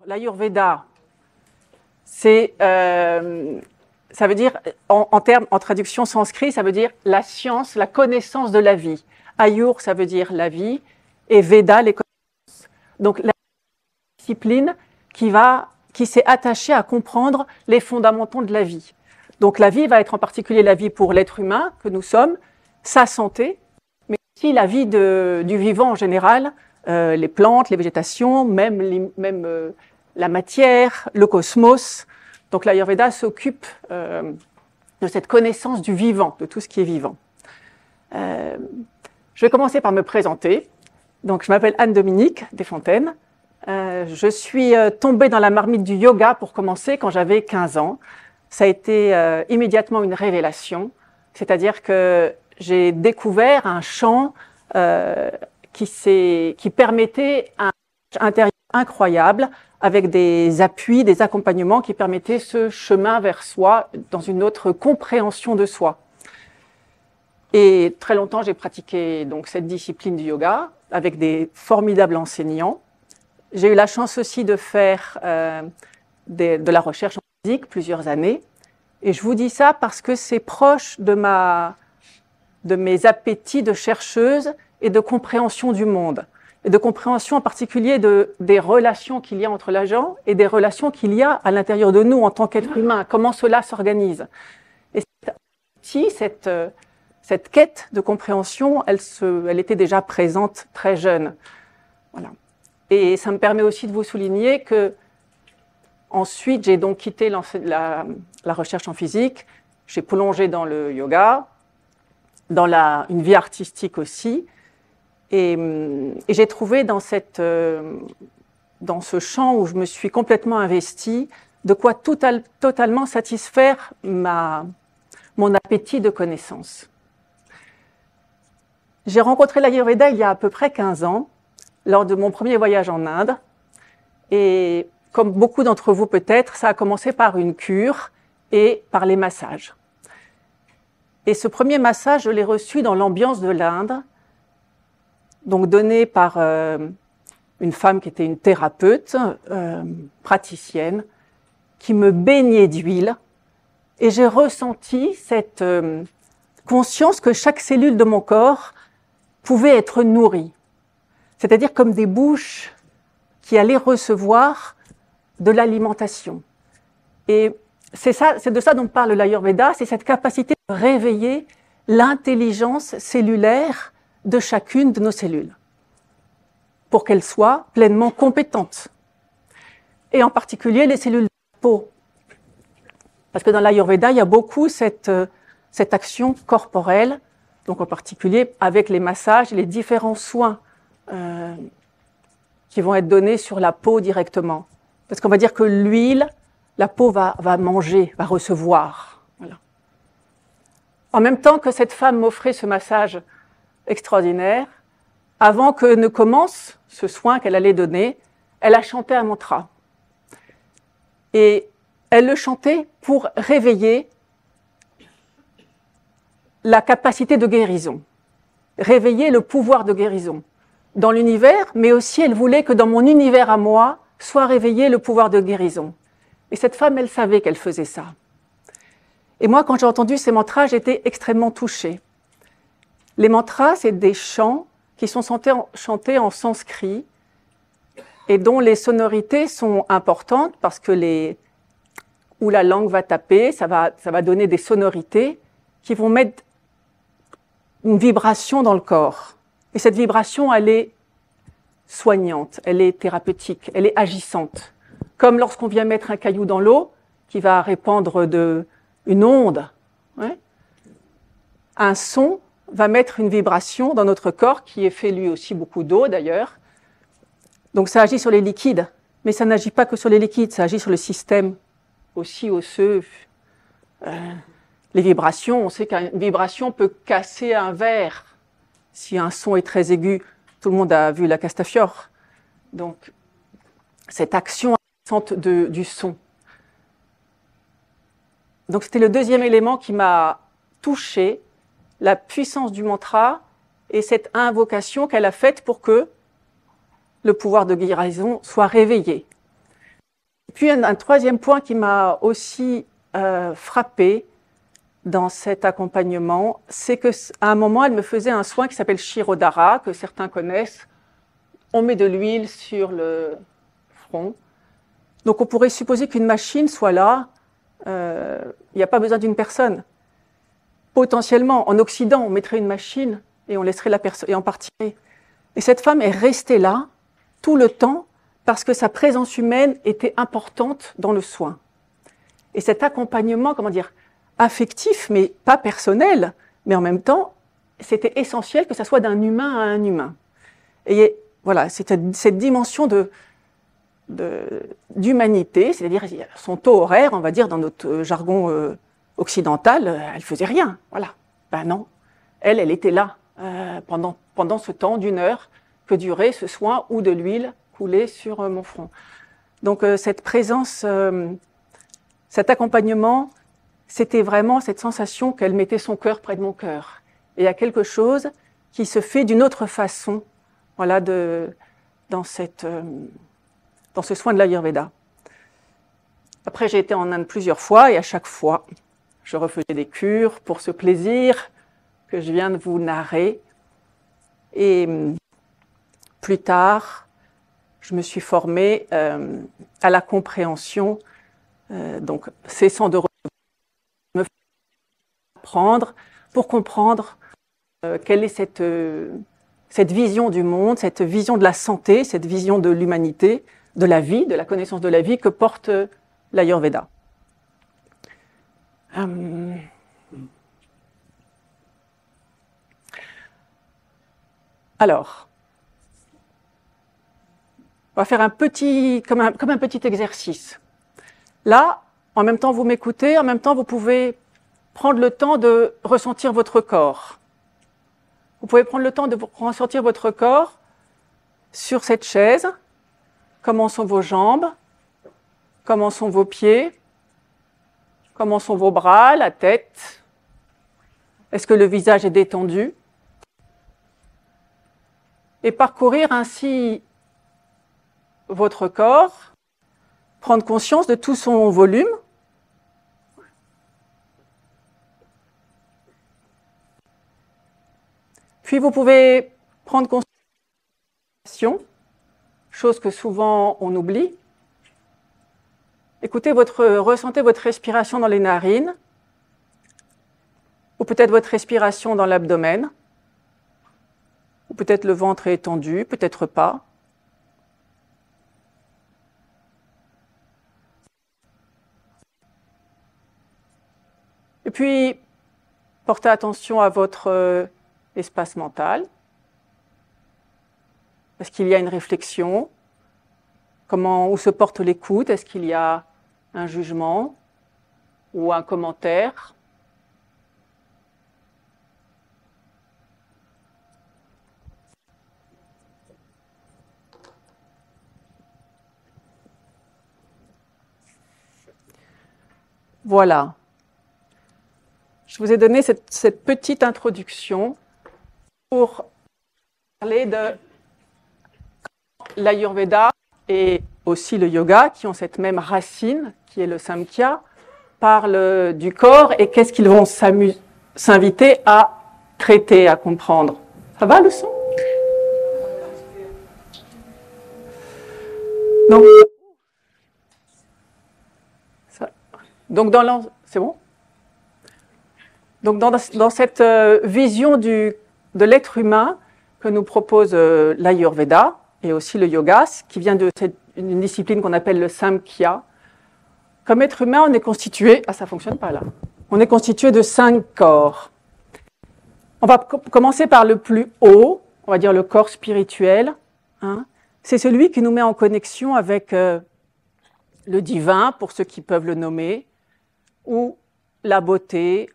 l'Ayurveda, c'est, ça veut dire, en traduction sanskrit, ça veut dire la science, la connaissance de la vie. Ayur, ça veut dire la vie, et Veda, les connaissances. Donc, la discipline qui s'est attachée à comprendre les fondamentaux de la vie. Donc, la vie va être en particulier la vie pour l'être humain que nous sommes, sa santé, mais aussi la vie du vivant en général, les plantes, les végétations, même la matière, le cosmos. Donc l'Ayurveda s'occupe de cette connaissance du vivant, de tout ce qui est vivant. Je vais commencer par me présenter. Donc je m'appelle Anne-Dominique Desfontaines. Je suis tombée dans la marmite du yoga pour commencer quand j'avais 15 ans. Ça a été immédiatement une révélation, c'est-à-dire que j'ai découvert un champ qui permettait un intérieur incroyable, avec des appuis, des accompagnements qui permettaient ce chemin vers soi, dans une autre compréhension de soi. Et très longtemps, j'ai pratiqué donc cette discipline du yoga avec des formidables enseignants. J'ai eu la chance aussi de faire de la recherche en physique plusieurs années. Et je vous dis ça parce que c'est proche de mes appétits de chercheuse et de compréhension du monde. Et de compréhension en particulier des relations qu'il y a entre les gens et des relations qu'il y a à l'intérieur de nous en tant qu'être humain, comment cela s'organise. Et cette quête de compréhension, elle était déjà présente très jeune. Voilà. Et ça me permet aussi de vous souligner que ensuite, j'ai donc quitté la recherche en physique, j'ai plongé dans le yoga, dans une vie artistique aussi. Et j'ai trouvé dans ce champ où je me suis complètement investie, de quoi totalement satisfaire mon appétit de connaissance. J'ai rencontré l'Ayurveda il y a à peu près 15 ans, lors de mon premier voyage en Inde. Et comme beaucoup d'entre vous peut-être, ça a commencé par une cure et par les massages. Et ce premier massage, je l'ai reçu dans l'ambiance de l'Inde, donc donné par une femme qui était une thérapeute, praticienne, qui me baignait d'huile. Et j'ai ressenti cette conscience que chaque cellule de mon corps pouvait être nourrie. C'est-à-dire comme des bouches qui allaient recevoir de l'alimentation. Et c'est de ça dont parle l'Ayurveda, c'est cette capacité de réveiller l'intelligence cellulaire de chacune de nos cellules, pour qu'elles soient pleinement compétentes. Et en particulier les cellules de la peau. Parce que dans l'Ayurveda, il y a beaucoup cette action corporelle, donc en particulier avec les massages et les différents soins qui vont être donnés sur la peau directement. Parce qu'on va dire que l'huile, la peau va manger, va recevoir. Voilà. En même temps que cette femme m'offrait ce massage extraordinaire, avant que ne commence ce soin qu'elle allait donner, elle a chanté un mantra. Et elle le chantait pour réveiller la capacité de guérison, réveiller le pouvoir de guérison dans l'univers, mais aussi elle voulait que dans mon univers à moi soit réveillé le pouvoir de guérison. Et cette femme, elle savait qu'elle faisait ça. Et moi, quand j'ai entendu ces mantras, j'étais extrêmement touchée. Les mantras, c'est des chants qui sont chantés en sanskrit et dont les sonorités sont importantes parce que où la langue va taper, ça va donner des sonorités qui vont mettre une vibration dans le corps. Et cette vibration, elle est soignante, elle est thérapeutique, elle est agissante. Comme lorsqu'on vient mettre un caillou dans l'eau, qui va répandre une onde. Ouais. Un son va mettre une vibration dans notre corps, qui est fait lui aussi beaucoup d'eau d'ailleurs. Donc ça agit sur les liquides, mais ça n'agit pas que sur les liquides, ça agit sur le système aussi osseux. Les vibrations, on sait qu'une vibration peut casser un verre. Si un son est très aigu, tout le monde a vu la Castafiore. Donc cette action du son. Donc c'était le deuxième élément qui m'a touchée, la puissance du mantra et cette invocation qu'elle a faite pour que le pouvoir de guérison soit réveillé. Puis un troisième point qui m'a aussi frappée dans cet accompagnement, c'est qu'à un moment, elle me faisait un soin qui s'appelle Shirodhara, que certains connaissent. On met de l'huile sur le front. Donc on pourrait supposer qu'une machine soit là. Il n'y a pas besoin d'une personne. Potentiellement, en Occident, on mettrait une machine et on laisserait la personne et on partirait. Et cette femme est restée là tout le temps parce que sa présence humaine était importante dans le soin. Et cet accompagnement, comment dire, affectif, mais pas personnel, mais en même temps, c'était essentiel que ça soit d'un humain à un humain. Et voilà, c'était cette dimension d'humanité, c'est-à-dire son taux horaire, on va dire dans notre jargon occidental, elle faisait rien. Voilà. Ben non, elle était là pendant ce temps d'une heure que durait ce soin où de l'huile coulait sur mon front. Donc cette présence, cet accompagnement, c'était vraiment cette sensation qu'elle mettait son cœur près de mon cœur. Et il y a quelque chose qui se fait d'une autre façon, voilà, dans ce soin de l'Ayurveda. Après, j'ai été en Inde plusieurs fois et à chaque fois, je refaisais des cures pour ce plaisir que je viens de vous narrer. Et plus tard, je me suis formée à la compréhension, donc cessant de me prendre pour comprendre quelle est cette vision du monde, cette vision de la santé, cette vision de l'humanité, de la vie, de la connaissance de la vie que porte l'Ayurveda. Alors, on va faire comme un petit exercice. Là, en même temps, vous m'écoutez, en même temps, vous pouvez prendre le temps de ressentir votre corps. Vous pouvez prendre le temps de ressentir votre corps sur cette chaise. Comment sont vos jambes? Comment sont vos pieds? Comment sont vos bras, la tête? Est-ce que le visage est détendu? Et parcourir ainsi votre corps, prendre conscience de tout son volume. Puis vous pouvez prendre conscience, chose que souvent on oublie. Ressentez votre respiration dans les narines, ou peut-être votre respiration dans l'abdomen, ou peut-être le ventre est étendu, peut-être pas. Et puis, portez attention à votre espace mental. Est-ce qu'il y a une réflexion? Où se porte l'écoute? Est-ce qu'il y a un jugement ou un commentaire? Voilà. Je vous ai donné cette petite introduction pour parler de l'Ayurveda et aussi le yoga, qui ont cette même racine, qui est le Samkhya, parlent du corps et qu'est-ce qu'ils vont s'inviter à traiter, à comprendre. Ça va le son? C'est bon? Donc dans cette vision de l'être humain que nous propose l'Ayurveda et aussi le yoga, qui vient d'une discipline qu'on appelle le Samkhya, comme être humain, on est constitué, ça fonctionne pas là, on est constitué de 5 corps. On va commencer par le plus haut, on va dire le corps spirituel. C'est celui qui nous met en connexion avec le divin, pour ceux qui peuvent le nommer, ou la beauté,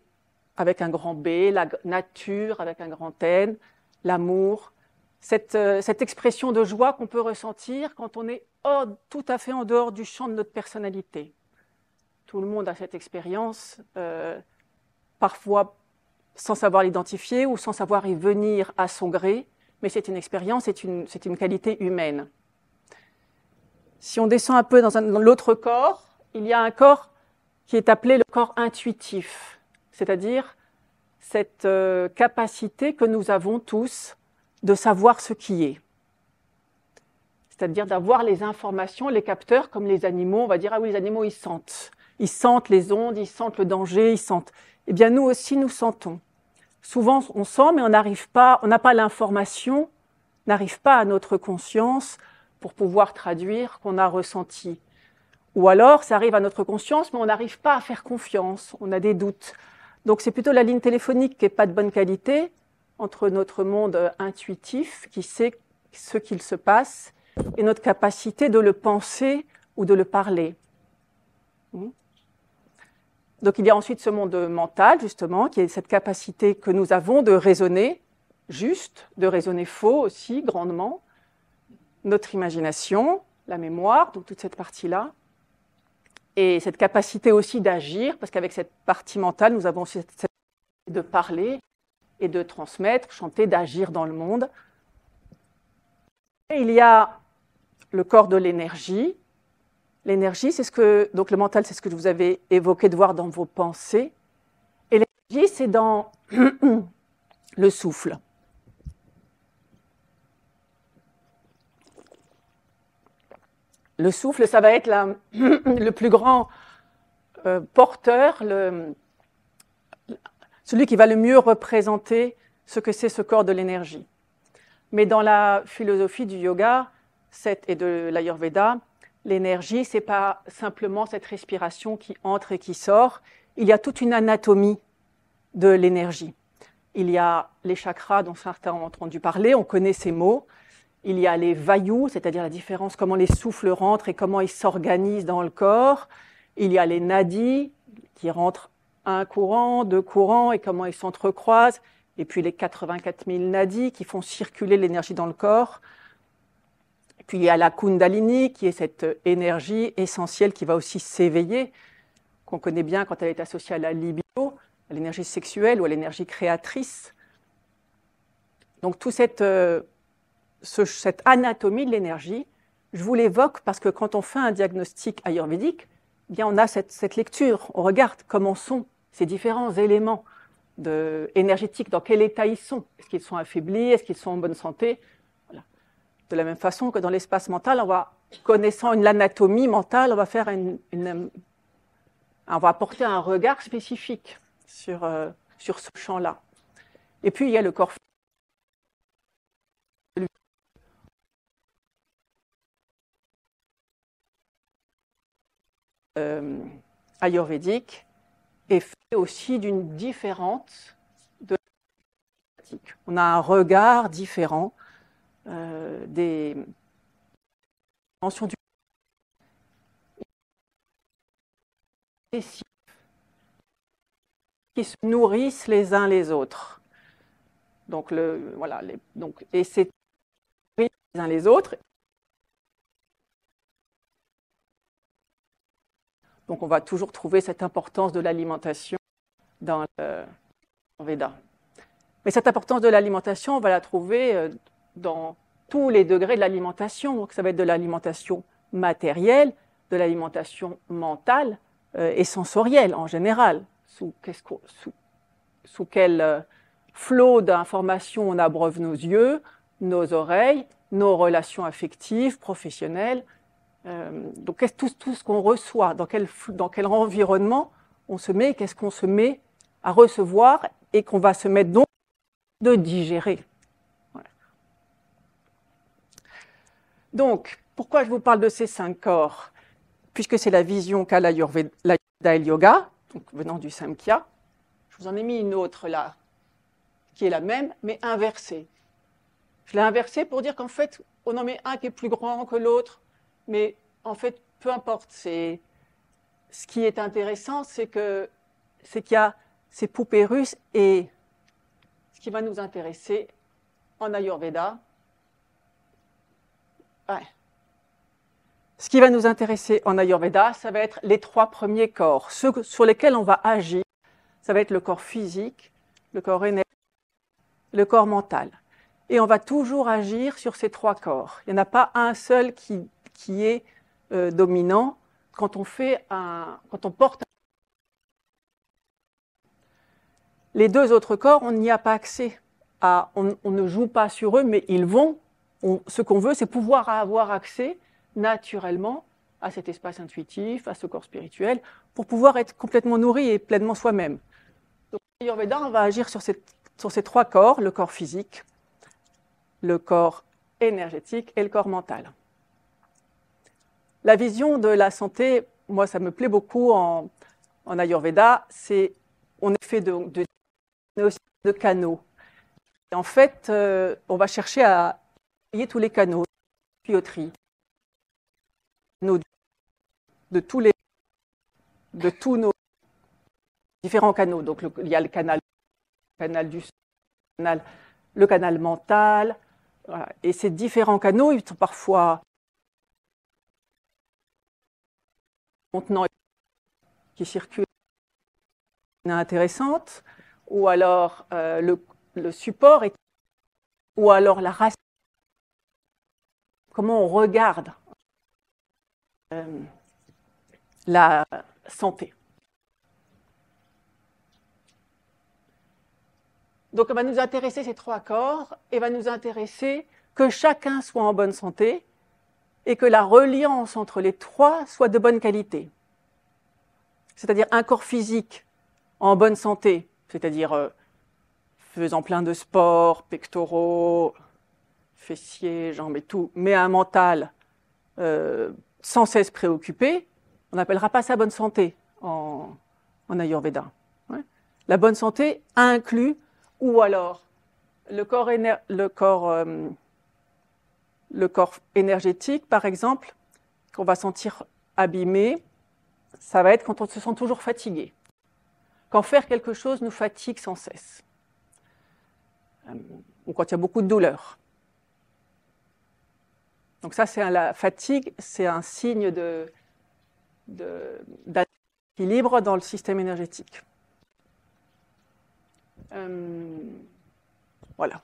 avec un grand B, la nature, avec un grand N, l'amour, cette expression de joie qu'on peut ressentir quand on est tout à fait en dehors du champ de notre personnalité. Tout le monde a cette expérience, parfois sans savoir l'identifier ou sans savoir y venir à son gré, mais c'est une expérience, c'est une qualité humaine. Si on descend un peu dans l'autre corps, il y a un corps qui est appelé le corps intuitif, c'est-à-dire cette capacité que nous avons tous de savoir ce qui est. C'est-à-dire d'avoir les informations, les capteurs, comme les animaux. On va dire, ah oui, les animaux, ils sentent. Ils sentent les ondes, ils sentent le danger, ils sentent. Eh bien, nous aussi, nous sentons. Souvent, on sent, mais on n'arrive pas, on n'a pas l'information, n'arrive pas à notre conscience pour pouvoir traduire qu'on a ressenti. Ou alors, ça arrive à notre conscience, mais on n'arrive pas à faire confiance, on a des doutes. Donc, c'est plutôt la ligne téléphonique qui n'est pas de bonne qualité entre notre monde intuitif, qui sait ce qu'il se passe, et notre capacité de le penser ou de le parler. Donc, il y a ensuite ce monde mental, justement, qui est cette capacité que nous avons de raisonner juste, de raisonner faux aussi, grandement, notre imagination, la mémoire, donc toute cette partie-là, et cette capacité aussi d'agir, parce qu'avec cette partie mentale, nous avons aussi cette capacité de parler et de transmettre, chanter, d'agir dans le monde. Et il y a le corps de l'énergie. L'énergie, c'est ce que, donc le mental, c'est ce que je vous avais évoqué de voir dans vos pensées. Et l'énergie, c'est dans le souffle. Le souffle, ça va être le plus grand porteur, celui qui va le mieux représenter ce que c'est ce corps de l'énergie. Mais dans la philosophie du yoga et de l'Ayurveda, l'énergie, ce n'est pas simplement cette respiration qui entre et qui sort. Il y a toute une anatomie de l'énergie. Il y a les chakras dont certains ont entendu parler, on connaît ces mots. Il y a les vayus, c'est-à-dire la différence, comment les souffles rentrent et comment ils s'organisent dans le corps. Il y a les nadis qui rentrent un courant, deux courants et comment ils s'entrecroisent. Et puis les 84 000 nadis qui font circuler l'énergie dans le corps. Et puis il y a la kundalini qui est cette énergie essentielle qui va aussi s'éveiller, qu'on connaît bien quand elle est associée à la libido, à l'énergie sexuelle ou à l'énergie créatrice. Donc toute cette anatomie de l'énergie, je vous l'évoque parce que quand on fait un diagnostic ayurvédique, eh bien on a cette lecture, on regarde comment sont ces différents éléments énergétiques, dans quel état ils sont. Est-ce qu'ils sont affaiblis, est-ce qu'ils sont en bonne santé? Voilà. De la même façon que dans l'espace mental, connaissant l'anatomie mentale, on va faire on va apporter un regard spécifique sur ce champ-là. Et puis il y a le corps ayurvédique est fait aussi d'une différente de la pratique. On a un regard différent des dimensions du qui se nourrissent les uns les autres. Donc et c'est les uns les autres. Donc on va toujours trouver cette importance de l'alimentation dans le Veda. Mais cette importance de l'alimentation, on va la trouver dans tous les degrés de l'alimentation. Donc ça va être de l'alimentation matérielle, de l'alimentation mentale et sensorielle en général. Sous quel flot d'informations on abreuve nos yeux, nos oreilles, nos relations affectives, professionnelles. Donc tout ce qu'on reçoit, dans quel environnement on se met, qu'est-ce qu'on se met à recevoir et qu'on va se mettre donc de digérer. Voilà. Donc, pourquoi je vous parle de ces 5 corps? Puisque c'est la vision qu'a l'Ayurveda et le yoga, donc venant du Samkhya. Je vous en ai mis une autre là, qui est la même, mais inversée. Je l'ai inversée pour dire qu'en fait, on en met un qui est plus grand que l'autre, mais en fait, peu importe. Ce qui est intéressant, c'est qu'il y a ces poupées russes et ce qui va nous intéresser en Ayurveda. Ce qui va nous intéresser en Ayurveda, ça va être les 3 premiers corps. Ceux sur lesquels on va agir, ça va être le corps physique, le corps énergétique, le corps mental. Et on va toujours agir sur ces 3 corps. Il n'y en a pas un seul qui est dominant quand on porte. Les deux autres corps, on n'y a pas accès. On ne joue pas sur eux, mais ils vont. Ce qu'on veut, c'est pouvoir avoir accès naturellement à cet espace intuitif, à ce corps spirituel, pour pouvoir être complètement nourri et pleinement soi-même. Donc, Ayurveda, on va agir sur ces trois corps, le corps physique, le corps énergétique et le corps mental. La vision de la santé, moi, ça me plaît beaucoup en Ayurveda, on est fait de canaux. Et en fait, on va chercher à lier tous les canaux, tuyauterie, de tous nos différents canaux. Donc, il y a le canal du sang, le canal mental. Voilà. Et ces différents canaux, ils sont parfois contenants qui circulent intéressante, ou alors le support, ou alors la racine. Comment on regarde la santé. Donc, on va nous intéresser ces trois corps et va nous intéresser que chacun soit en bonne santé et que la reliance entre les trois soit de bonne qualité. C'est-à-dire un corps physique en bonne santé, c'est-à-dire faisant plein de sport, pectoraux, fessiers, jambes et tout, mais un mental sans cesse préoccupé, on n'appellera pas ça bonne santé en Ayurveda. Ouais. La bonne santé inclut, ou alors le corps énergétique, par exemple, qu'on va sentir abîmé, ça va être quand on se sent toujours fatigué. Quand faire quelque chose nous fatigue sans cesse. Ou quand il y a beaucoup de douleur. Donc ça, la fatigue, c'est un signe d'équilibre dans le système énergétique. Voilà.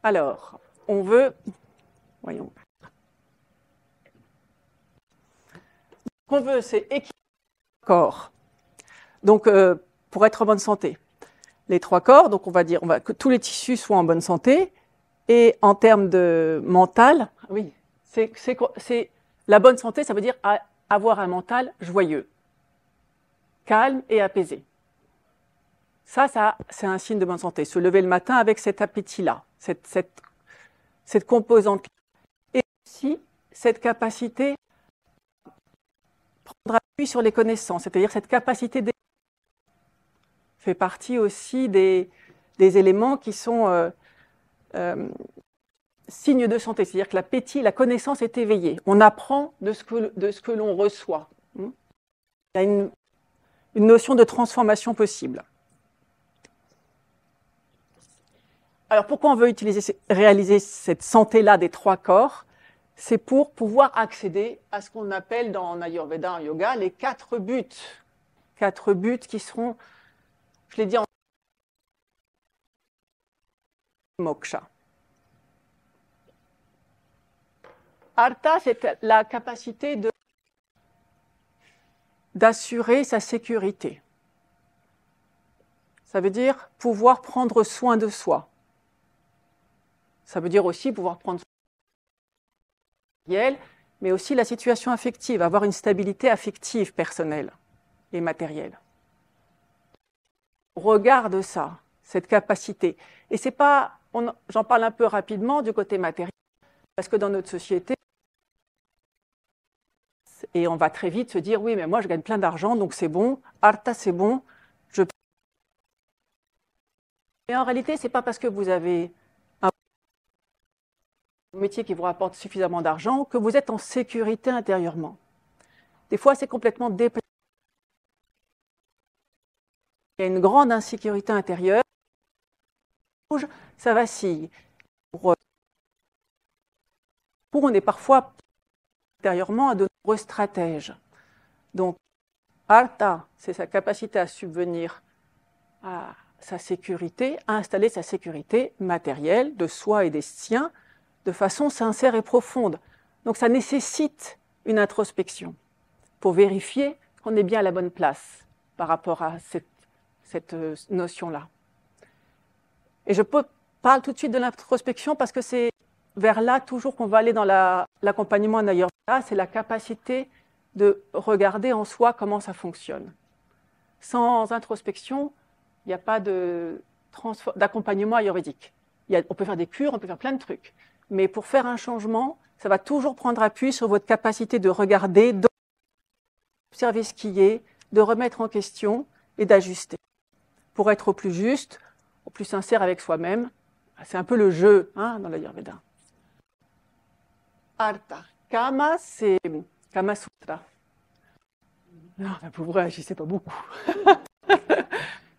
Alors, on veut... Voyons. Ce qu'on veut, c'est équilibrer le corps. Donc, pour être en bonne santé. Les trois corps, donc on va dire que tous les tissus soient en bonne santé. Et en termes de mental, oui, c'est la bonne santé, ça veut dire avoir un mental joyeux, calme et apaisé. Ça c'est un signe de bonne santé. Se lever le matin avec cet appétit-là, cette composante. Et aussi cette capacité à prendre appui sur les connaissances, c'est-à-dire cette capacité fait partie aussi des éléments qui sont signes de santé. C'est-à-dire que l'appétit, la connaissance est éveillée. On apprend de ce que l'on reçoit. Il y a une notion de transformation possible. Alors pourquoi on veut réaliser cette santé-là des trois corps? C'est pour pouvoir accéder à ce qu'on appelle dans Ayurveda, en yoga, les 4 buts. 4 buts qui seront, je l'ai dit en moksha. Artha, c'est la capacité d'assurer sa sécurité. Ça veut dire pouvoir prendre soin de soi. Ça veut dire aussi pouvoir prendre soin de soi, mais aussi la situation affective, avoir une stabilité affective personnelle et matérielle. On regarde ça, cette capacité. Et c'est pas, j'en parle un peu rapidement du côté matériel, parce que dans notre société, et on va très vite se dire, oui, mais moi je gagne plein d'argent, donc c'est bon, Artha c'est bon. Mais en réalité, c'est pas parce que vous avez un métier qui vous rapporte suffisamment d'argent que vous êtes en sécurité intérieurement. Des fois, c'est complètement déplacé. Il y a une grande insécurité intérieure. Ça vacille. On est parfois intérieurement à de nombreux stratèges. Donc, Artha, c'est sa capacité à subvenir sa sécurité, à installer sa sécurité matérielle de soi et des siens de façon sincère et profonde. Donc ça nécessite une introspection pour vérifier qu'on est bien à la bonne place par rapport à cette notion-là. Et je parle tout de suite de l'introspection parce que c'est vers là toujours qu'on va aller dans l'accompagnement en Ayurveda, c'est la capacité de regarder en soi comment ça fonctionne. Sans introspection, il n'y a pas d'accompagnement ayurvédique. On peut faire des cures, on peut faire plein de trucs. Mais pour faire un changement, ça va toujours prendre appui sur votre capacité de regarder, d'observer ce qui est, de remettre en question et d'ajuster. Pour être au plus juste, au plus sincère avec soi-même, c'est un peu le jeu dans l'Ayurveda. Artha. Kama, c'est Kama Sutra. Non, la pauvre, j'agissais pas beaucoup.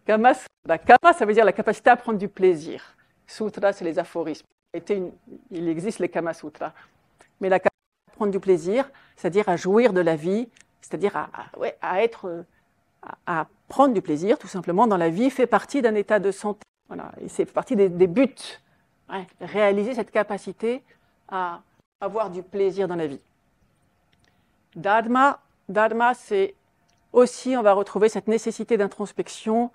Kama Sutra. Kama, ça veut dire la capacité à prendre du plaisir. Sutra, c'est les aphorismes. Il existe les Kama Sutras. Mais la capacité à prendre du plaisir, c'est-à-dire à jouir de la vie, c'est-à-dire à prendre du plaisir, tout simplement, dans la vie, fait partie d'un état de santé. Voilà. Et c'est partie des buts. Ouais, réaliser cette capacité à avoir du plaisir dans la vie. Dharma, c'est aussi, on va retrouver cette nécessité d'introspection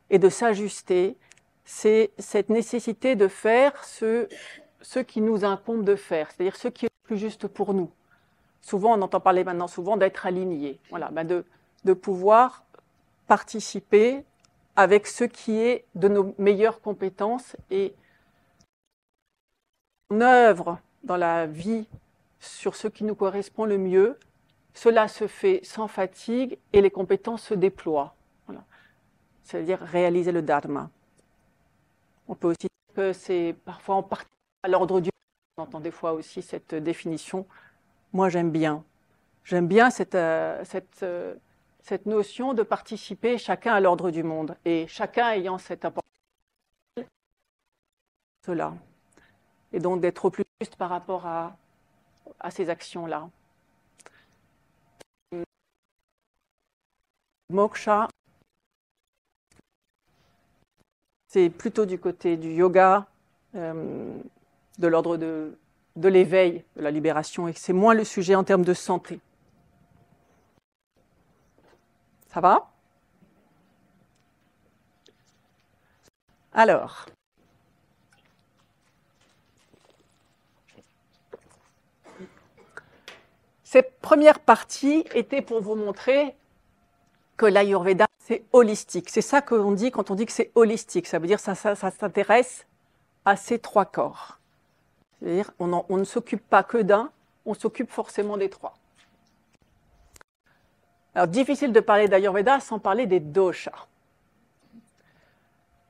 et de s'ajuster. C'est cette nécessité de faire ce qui nous incombe de faire, c'est-à-dire ce qui est le plus juste pour nous. Souvent, on entend parler maintenant souvent d'être aligné, voilà, de pouvoir participer avec ce qui est de nos meilleures compétences et on œuvre dans la vie sur ce qui nous correspond le mieux. Cela se fait sans fatigue et les compétences se déploient. Voilà. C'est-à-dire réaliser le dharma. On peut aussi dire que c'est parfois en partie à l'ordre du monde. On entend des fois aussi cette définition. Moi, j'aime bien. J'aime bien cette notion de participer chacun à l'ordre du monde et chacun ayant cette importance. Cela. Et donc d'être au plus juste par rapport à ces actions-là. Moksha, c'est plutôt du côté du yoga, de l'ordre de l'éveil, de la libération, et c'est moins le sujet en termes de santé. Ça va? Alors, cette première partie était pour vous montrer que l'Ayurveda, c'est holistique. C'est ça qu'on dit quand on dit que c'est holistique. Ça veut dire que ça s'intéresse à ces trois corps. C'est-à-dire on ne s'occupe pas que d'un, on s'occupe forcément des trois. Alors, difficile de parler d'Ayurveda sans parler des doshas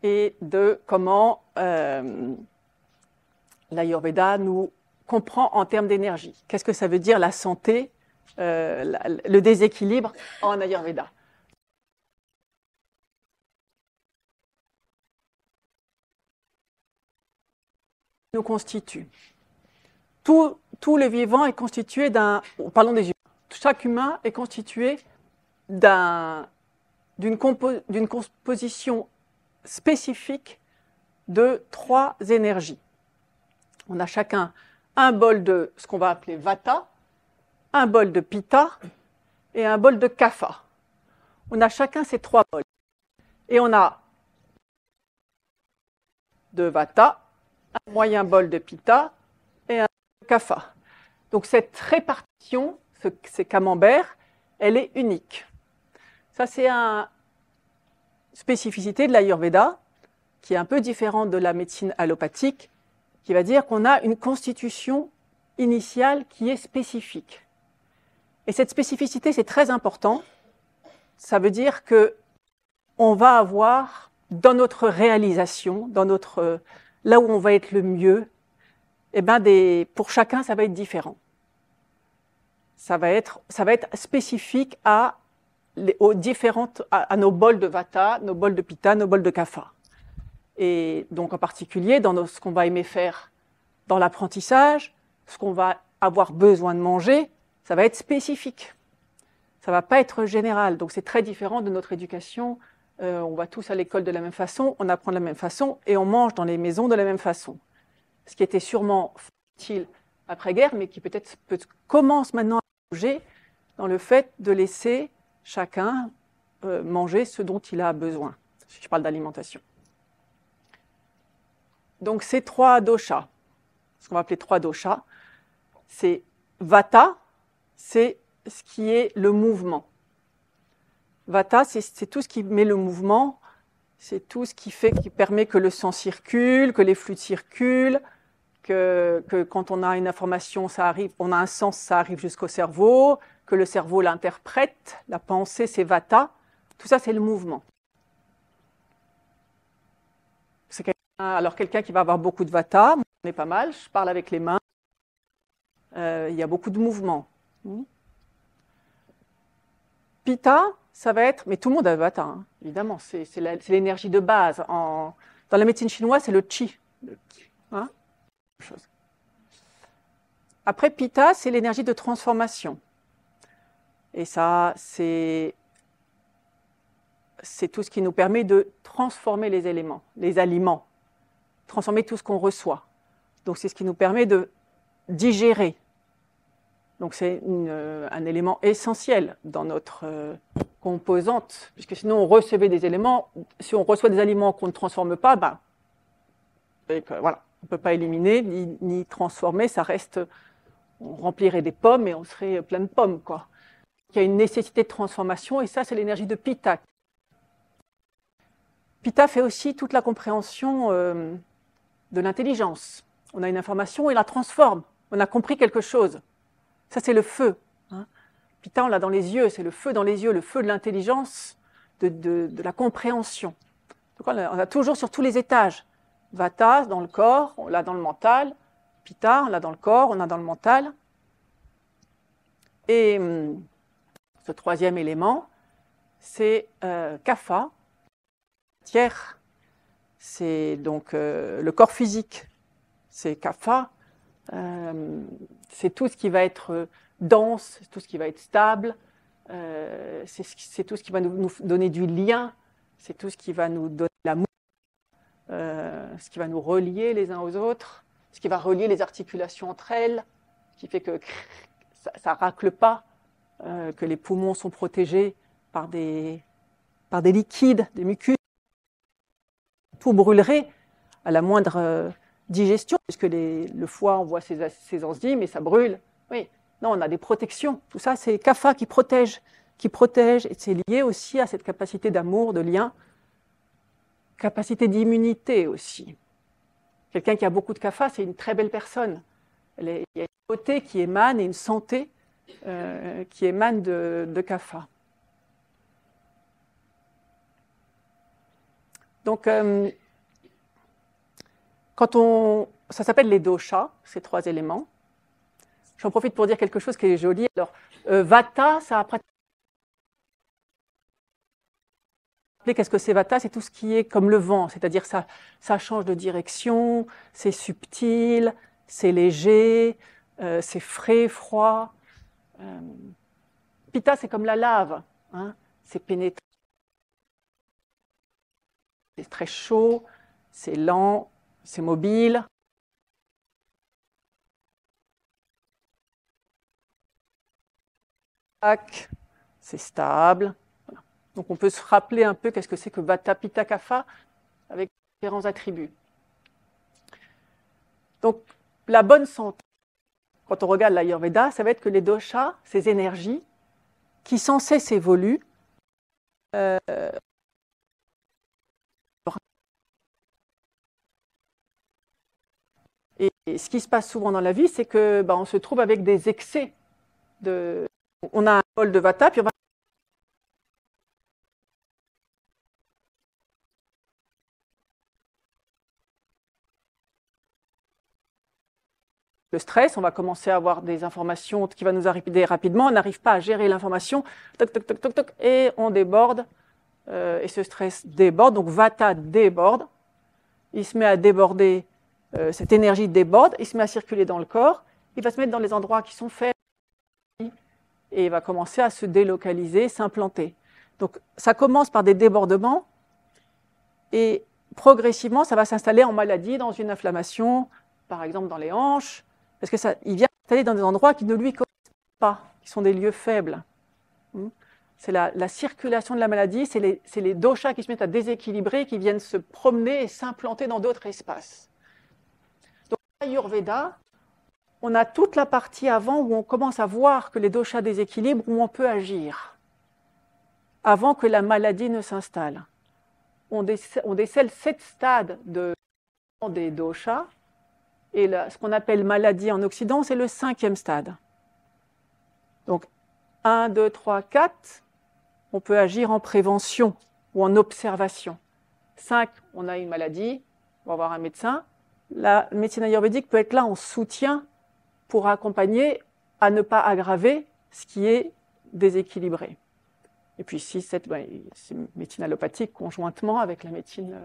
et de comment l'Ayurveda nous comprend en termes d'énergie. Qu'est-ce que ça veut dire la santé, le déséquilibre en Ayurveda? Nous constitue. Tout le vivant est constitué parlons des humains, chaque humain est constitué d'une composition spécifique de trois énergies. On a chacun un bol de ce qu'on va appeler Vata, un bol de Pitta et un bol de Kapha. On a chacun ces trois bols. Et on a de Vata, un moyen bol de Pitta et un de Kapha. Donc cette répartition, ces camemberts, elle est unique. Ça, c'est une spécificité de l'Ayurveda, qui est un peu différente de la médecine allopathique, qui va dire qu'on a une constitution initiale qui est spécifique. Et cette spécificité, c'est très important. Ça veut dire qu'on va avoir, dans notre réalisation, là où on va être le mieux, pour chacun, ça va être différent. Ça va être spécifique à nos bols de Vata, nos bols de Pitta, nos bols de Kapha. Et donc en particulier dans ce qu'on va aimer faire dans l'apprentissage, ce qu'on va avoir besoin de manger, ça va être spécifique. Ça ne va pas être général. Donc c'est très différent de notre éducation on va tous à l'école de la même façon, on apprend de la même façon et on mange dans les maisons de la même façon. Ce qui était sûrement utile après-guerre, mais qui peut-être commence maintenant à bouger dans le fait de laisser chacun manger ce dont il a besoin. Si je parle d'alimentation. Donc ces 3 doshas, ce qu'on va appeler 3 doshas, c'est vata, c'est ce qui est le mouvement. Vata, c'est tout ce qui met le mouvement, c'est tout ce qui permet que le sang circule, que les fluides circulent, que quand on a une information, ça arrive, on a un sens, ça arrive jusqu'au cerveau, que le cerveau l'interprète, la pensée, c'est vata. Tout ça, c'est le mouvement. Alors quelqu'un qui va avoir beaucoup de vata, on est pas mal, je parle avec les mains, il y a beaucoup de mouvements. Pitta, ça va être, mais tout le monde a vata, hein, évidemment, c'est l'énergie de base. Dans la médecine chinoise, c'est le qi. Hein, après, pitta, c'est l'énergie de transformation. Et ça, c'est tout ce qui nous permet de transformer les éléments, les aliments, transformer tout ce qu'on reçoit. Donc c'est ce qui nous permet de digérer. Donc c'est un élément essentiel dans notre composante, puisque sinon on recevait des éléments, si on reçoit des aliments qu'on ne transforme pas, voilà, on ne peut pas éliminer ni transformer, ça reste, on remplirait des pommes et on serait plein de pommes, quoi. Il y a une nécessité de transformation et ça c'est l'énergie de Pitta. Pitta fait aussi toute la compréhension de l'intelligence. On a une information et la transforme, on a compris quelque chose. Ça, c'est le feu. Hein. Pitta, on l'a dans les yeux, c'est le feu dans les yeux, le feu de l'intelligence, de la compréhension. Donc, on a toujours sur tous les étages. Vata, dans le corps, on l'a dans le mental. Pitta, on l'a dans le corps, on l'a dans le mental. Et ce 3e élément, c'est Kapha. Matière, c'est donc le corps physique. C'est Kapha. C'est tout ce qui va être dense, tout ce qui va être stable, c'est tout ce qui va nous donner du lien, c'est tout ce qui va nous donner l'amour, ce qui va nous relier les uns aux autres, ce qui va relier les articulations entre elles, qui fait que ça ne racle pas, que les poumons sont protégés par des liquides, des mucus. Tout brûlerait à la moindre digestion, puisque le foie envoie ses enzymes et ça brûle. Oui, non, on a des protections. Tout ça, c'est Kapha qui protège, et c'est lié aussi à cette capacité d'amour, de lien, capacité d'immunité aussi. Quelqu'un qui a beaucoup de Kapha, c'est une très belle personne. Il y a une beauté qui émane et une santé qui émane de Kapha. Donc, ça s'appelle les doshas, ces 3 éléments. J'en profite pour dire quelque chose qui est joli. Alors, vata, ça a pratiquement... Qu'est-ce que c'est vata? C'est tout ce qui est comme le vent, c'est-à-dire ça change de direction, c'est subtil, c'est léger, c'est frais, froid. Pitta, c'est comme la lave, hein, c'est pénétrant, c'est très chaud, c'est lent, c'est mobile. C'est stable. Voilà. Donc on peut se rappeler un peu qu'est-ce que c'est que Vata, Pitta, Kapha avec différents attributs. Donc la bonne santé, quand on regarde l'Ayurveda, ça va être que les doshas, ces énergies, qui sans cesse évoluent, et ce qui se passe souvent dans la vie, c'est que on se trouve avec des excès de... On a un bol de Vata, puis on va... Le stress, on va commencer à avoir des informations qui vont nous arriver rapidement, on n'arrive pas à gérer l'information, toc, toc, toc, toc, toc, et on déborde, et ce stress déborde, donc Vata déborde, il se met à déborder, cette énergie déborde, il se met à circuler dans le corps, il va se mettre dans les endroits qui sont faibles, et il va commencer à se délocaliser, s'implanter. Donc, ça commence par des débordements et progressivement, ça va s'installer en maladie, dans une inflammation, par exemple dans les hanches, parce que il vient s'installer dans des endroits qui ne lui correspondent pas, qui sont des lieux faibles. C'est la circulation de la maladie, c'est les doshas qui se mettent à déséquilibrer, qui viennent se promener et s'implanter dans d'autres espaces. Donc, l'Ayurveda, on a toute la partie avant où on commence à voir que les doshas déséquilibrent, où on peut agir, avant que la maladie ne s'installe. On décèle 7 stades des doshas, et ce qu'on appelle maladie en Occident, c'est le 5e stade. Donc, 1, 2, 3, 4, on peut agir en prévention ou en observation. 5, on a une maladie, on va voir un médecin. La médecine ayurvédique peut être là en soutien pour accompagner à ne pas aggraver ce qui est déséquilibré. Et puis 6, 7, c'est médecine allopathique conjointement avec la médecine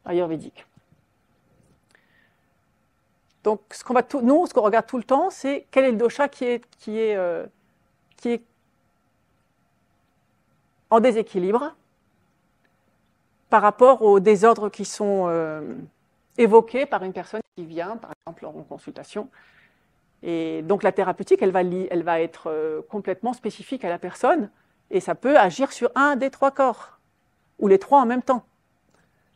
ayurvédique. Donc, ce qu'on regarde tout le temps, c'est quel est le dosha qui est en déséquilibre par rapport aux désordres qui sont évoqués par une personne qui vient, par exemple, en consultation. Et donc, la thérapeutique, elle va être complètement spécifique à la personne et ça peut agir sur un des 3 corps ou les 3 en même temps.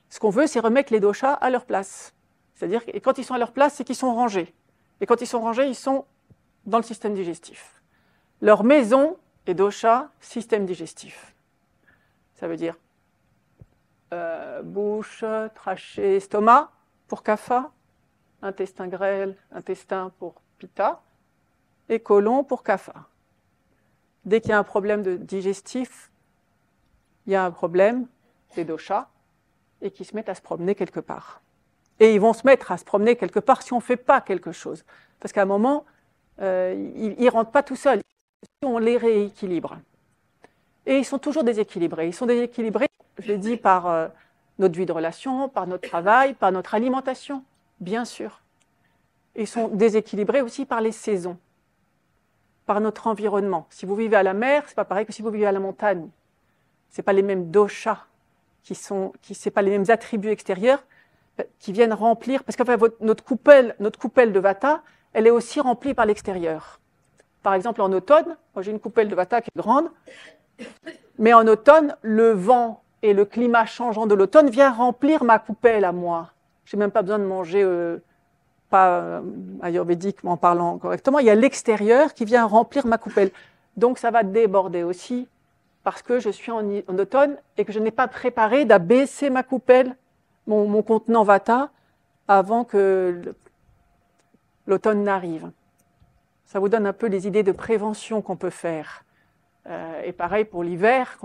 Ce qu'on veut, c'est remettre les doshas à leur place. C'est-à-dire que quand ils sont à leur place, c'est qu'ils sont rangés. Et quand ils sont rangés, ils sont dans le système digestif. Leur maison est dosha, système digestif. Ça veut dire bouche, trachée, estomac pour kapha, intestin grêle, intestin pour pitta, et côlon pour kapha. Dès qu'il y a un problème de digestif, il y a un problème des doshas et qui se mettent à se promener quelque part. Et ils vont se mettre à se promener quelque part si on ne fait pas quelque chose. Parce qu'à un moment, ils ne rentrent pas tout seuls. On les rééquilibre. Et ils sont toujours déséquilibrés. Ils sont déséquilibrés, je l'ai dit, par notre vie de relation, par notre travail, par notre alimentation, bien sûr. Ils sont déséquilibrés aussi par les saisons, par notre environnement. Si vous vivez à la mer, ce n'est pas pareil que si vous vivez à la montagne. Ce n'est pas les mêmes doshas, ce n'est pas les mêmes attributs extérieurs qui viennent remplir, parce que notre coupelle de vata, elle est aussi remplie par l'extérieur. Par exemple, en automne, moi j'ai une coupelle de vata qui est grande, mais en automne, le vent et le climat changeant de l'automne vient remplir ma coupelle à moi. Je n'ai même pas besoin de manger, pas ayurvédiquement parlant correctement, il y a l'extérieur qui vient remplir ma coupelle. Donc ça va déborder aussi, parce que je suis en automne et que je n'ai pas préparé d'abaisser ma coupelle, mon contenant vata, avant que l'automne n'arrive. Ça vous donne un peu les idées de prévention qu'on peut faire. Et pareil pour l'hiver,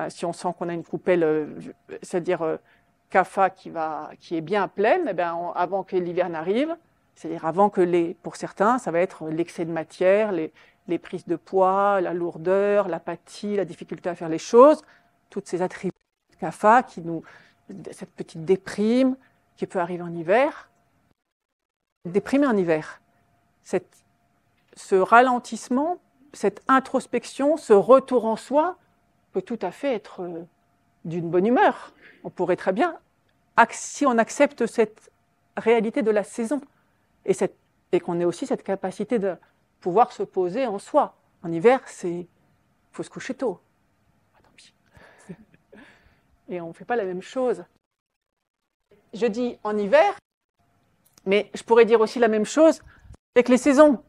si on sent qu'on a une coupelle, c'est-à-dire kapha qui est bien pleine, eh bien, avant que l'hiver n'arrive, c'est-à-dire avant que pour certains, ça va être l'excès de matière, les prises de poids, la lourdeur, l'apathie, la difficulté à faire les choses, toutes ces attributs de kapha cette petite déprime qui peut arriver en hiver. Déprimer en hiver, ce ralentissement, cette introspection, ce retour en soi peut tout à fait être d'une bonne humeur. On pourrait très bien, si on accepte cette réalité de la saison et qu'on ait aussi cette capacité de pouvoir se poser en soi. En hiver, il faut se coucher tôt. Tant pis. Et on ne fait pas la même chose. Je dis en hiver, mais je pourrais dire aussi la même chose avec les saisons.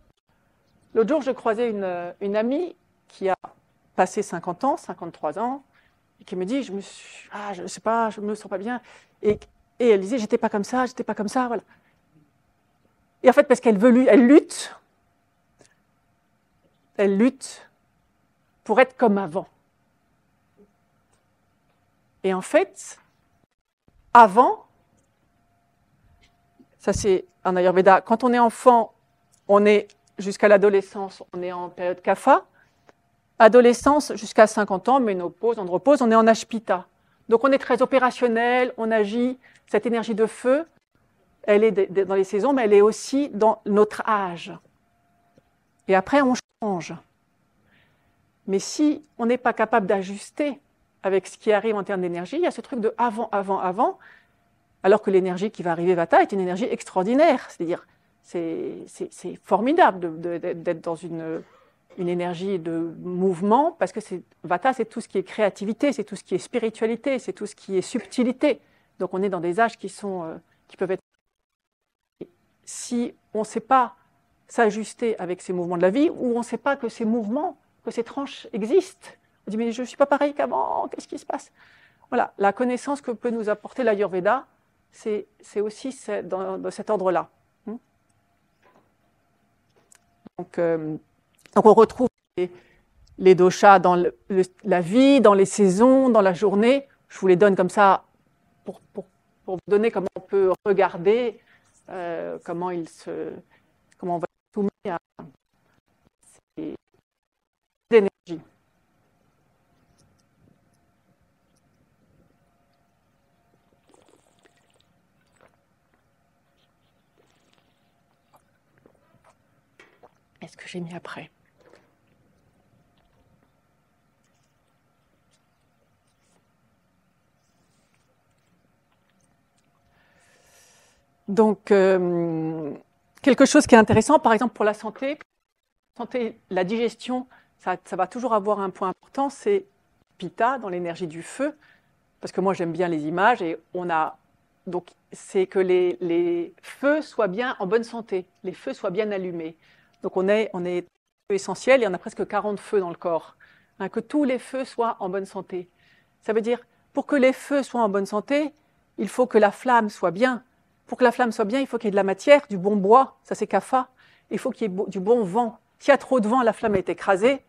L'autre jour, je croisais une amie qui a passé 50 ans, 53 ans, et qui me dit, je ne sais pas, je me sens pas bien. Et elle disait, j'étais pas comme ça, voilà. Et en fait, parce qu'elle lutte pour être comme avant. Et en fait, avant, ça c'est en Ayurveda, quand on est enfant, on est jusqu'à l'adolescence, on est en période kapha. Adolescence jusqu'à 50 ans, ménopause, andropause, on est en ashpita. Donc on est très opérationnel, on agit, cette énergie de feu, elle est dans les saisons, mais elle est aussi dans notre âge. Et après, on change. Mais si on n'est pas capable d'ajuster avec ce qui arrive en termes d'énergie, il y a ce truc de avant, alors que l'énergie qui va arriver Vata est une énergie extraordinaire. C'est-à-dire, c'est formidable d'être dans une énergie de mouvement, parce que Vata, c'est tout ce qui est créativité, c'est tout ce qui est spiritualité, c'est tout ce qui est subtilité. Donc on est dans des âges qui peuvent être... Si on ne sait pas s'ajuster avec ces mouvements de la vie, ou on ne sait pas que ces mouvements, que ces tranches existent, on dit mais je ne suis pas pareil qu'avant, qu'est-ce qui se passe? Voilà, la connaissance que peut nous apporter l'Ayurveda, c'est aussi dans cet ordre-là. Donc on retrouve les doshas dans la vie, dans les saisons, dans la journée. Je vous les donne comme ça pour vous donner comment on peut regarder, comment on va se soumettre à ces énergies. Est-ce que j'ai mis après? Donc, quelque chose qui est intéressant, par exemple pour la santé, la digestion, ça va toujours avoir un point important, c'est Pitta, dans l'énergie du feu, parce que moi j'aime bien les images, et donc c'est que les feux soient bien en bonne santé, les feux soient bien allumés. Donc on est essentiel, il y en a presque 40 feux dans le corps, hein, que tous les feux soient en bonne santé. Ça veut dire, pour que les feux soient en bonne santé, il faut que la flamme soit bien. Pour que la flamme soit bien, il faut qu'il y ait de la matière, du bon bois, ça c'est Kapha. Il faut qu'il y ait du bon vent. S'il y a trop de vent, la flamme est écrasée.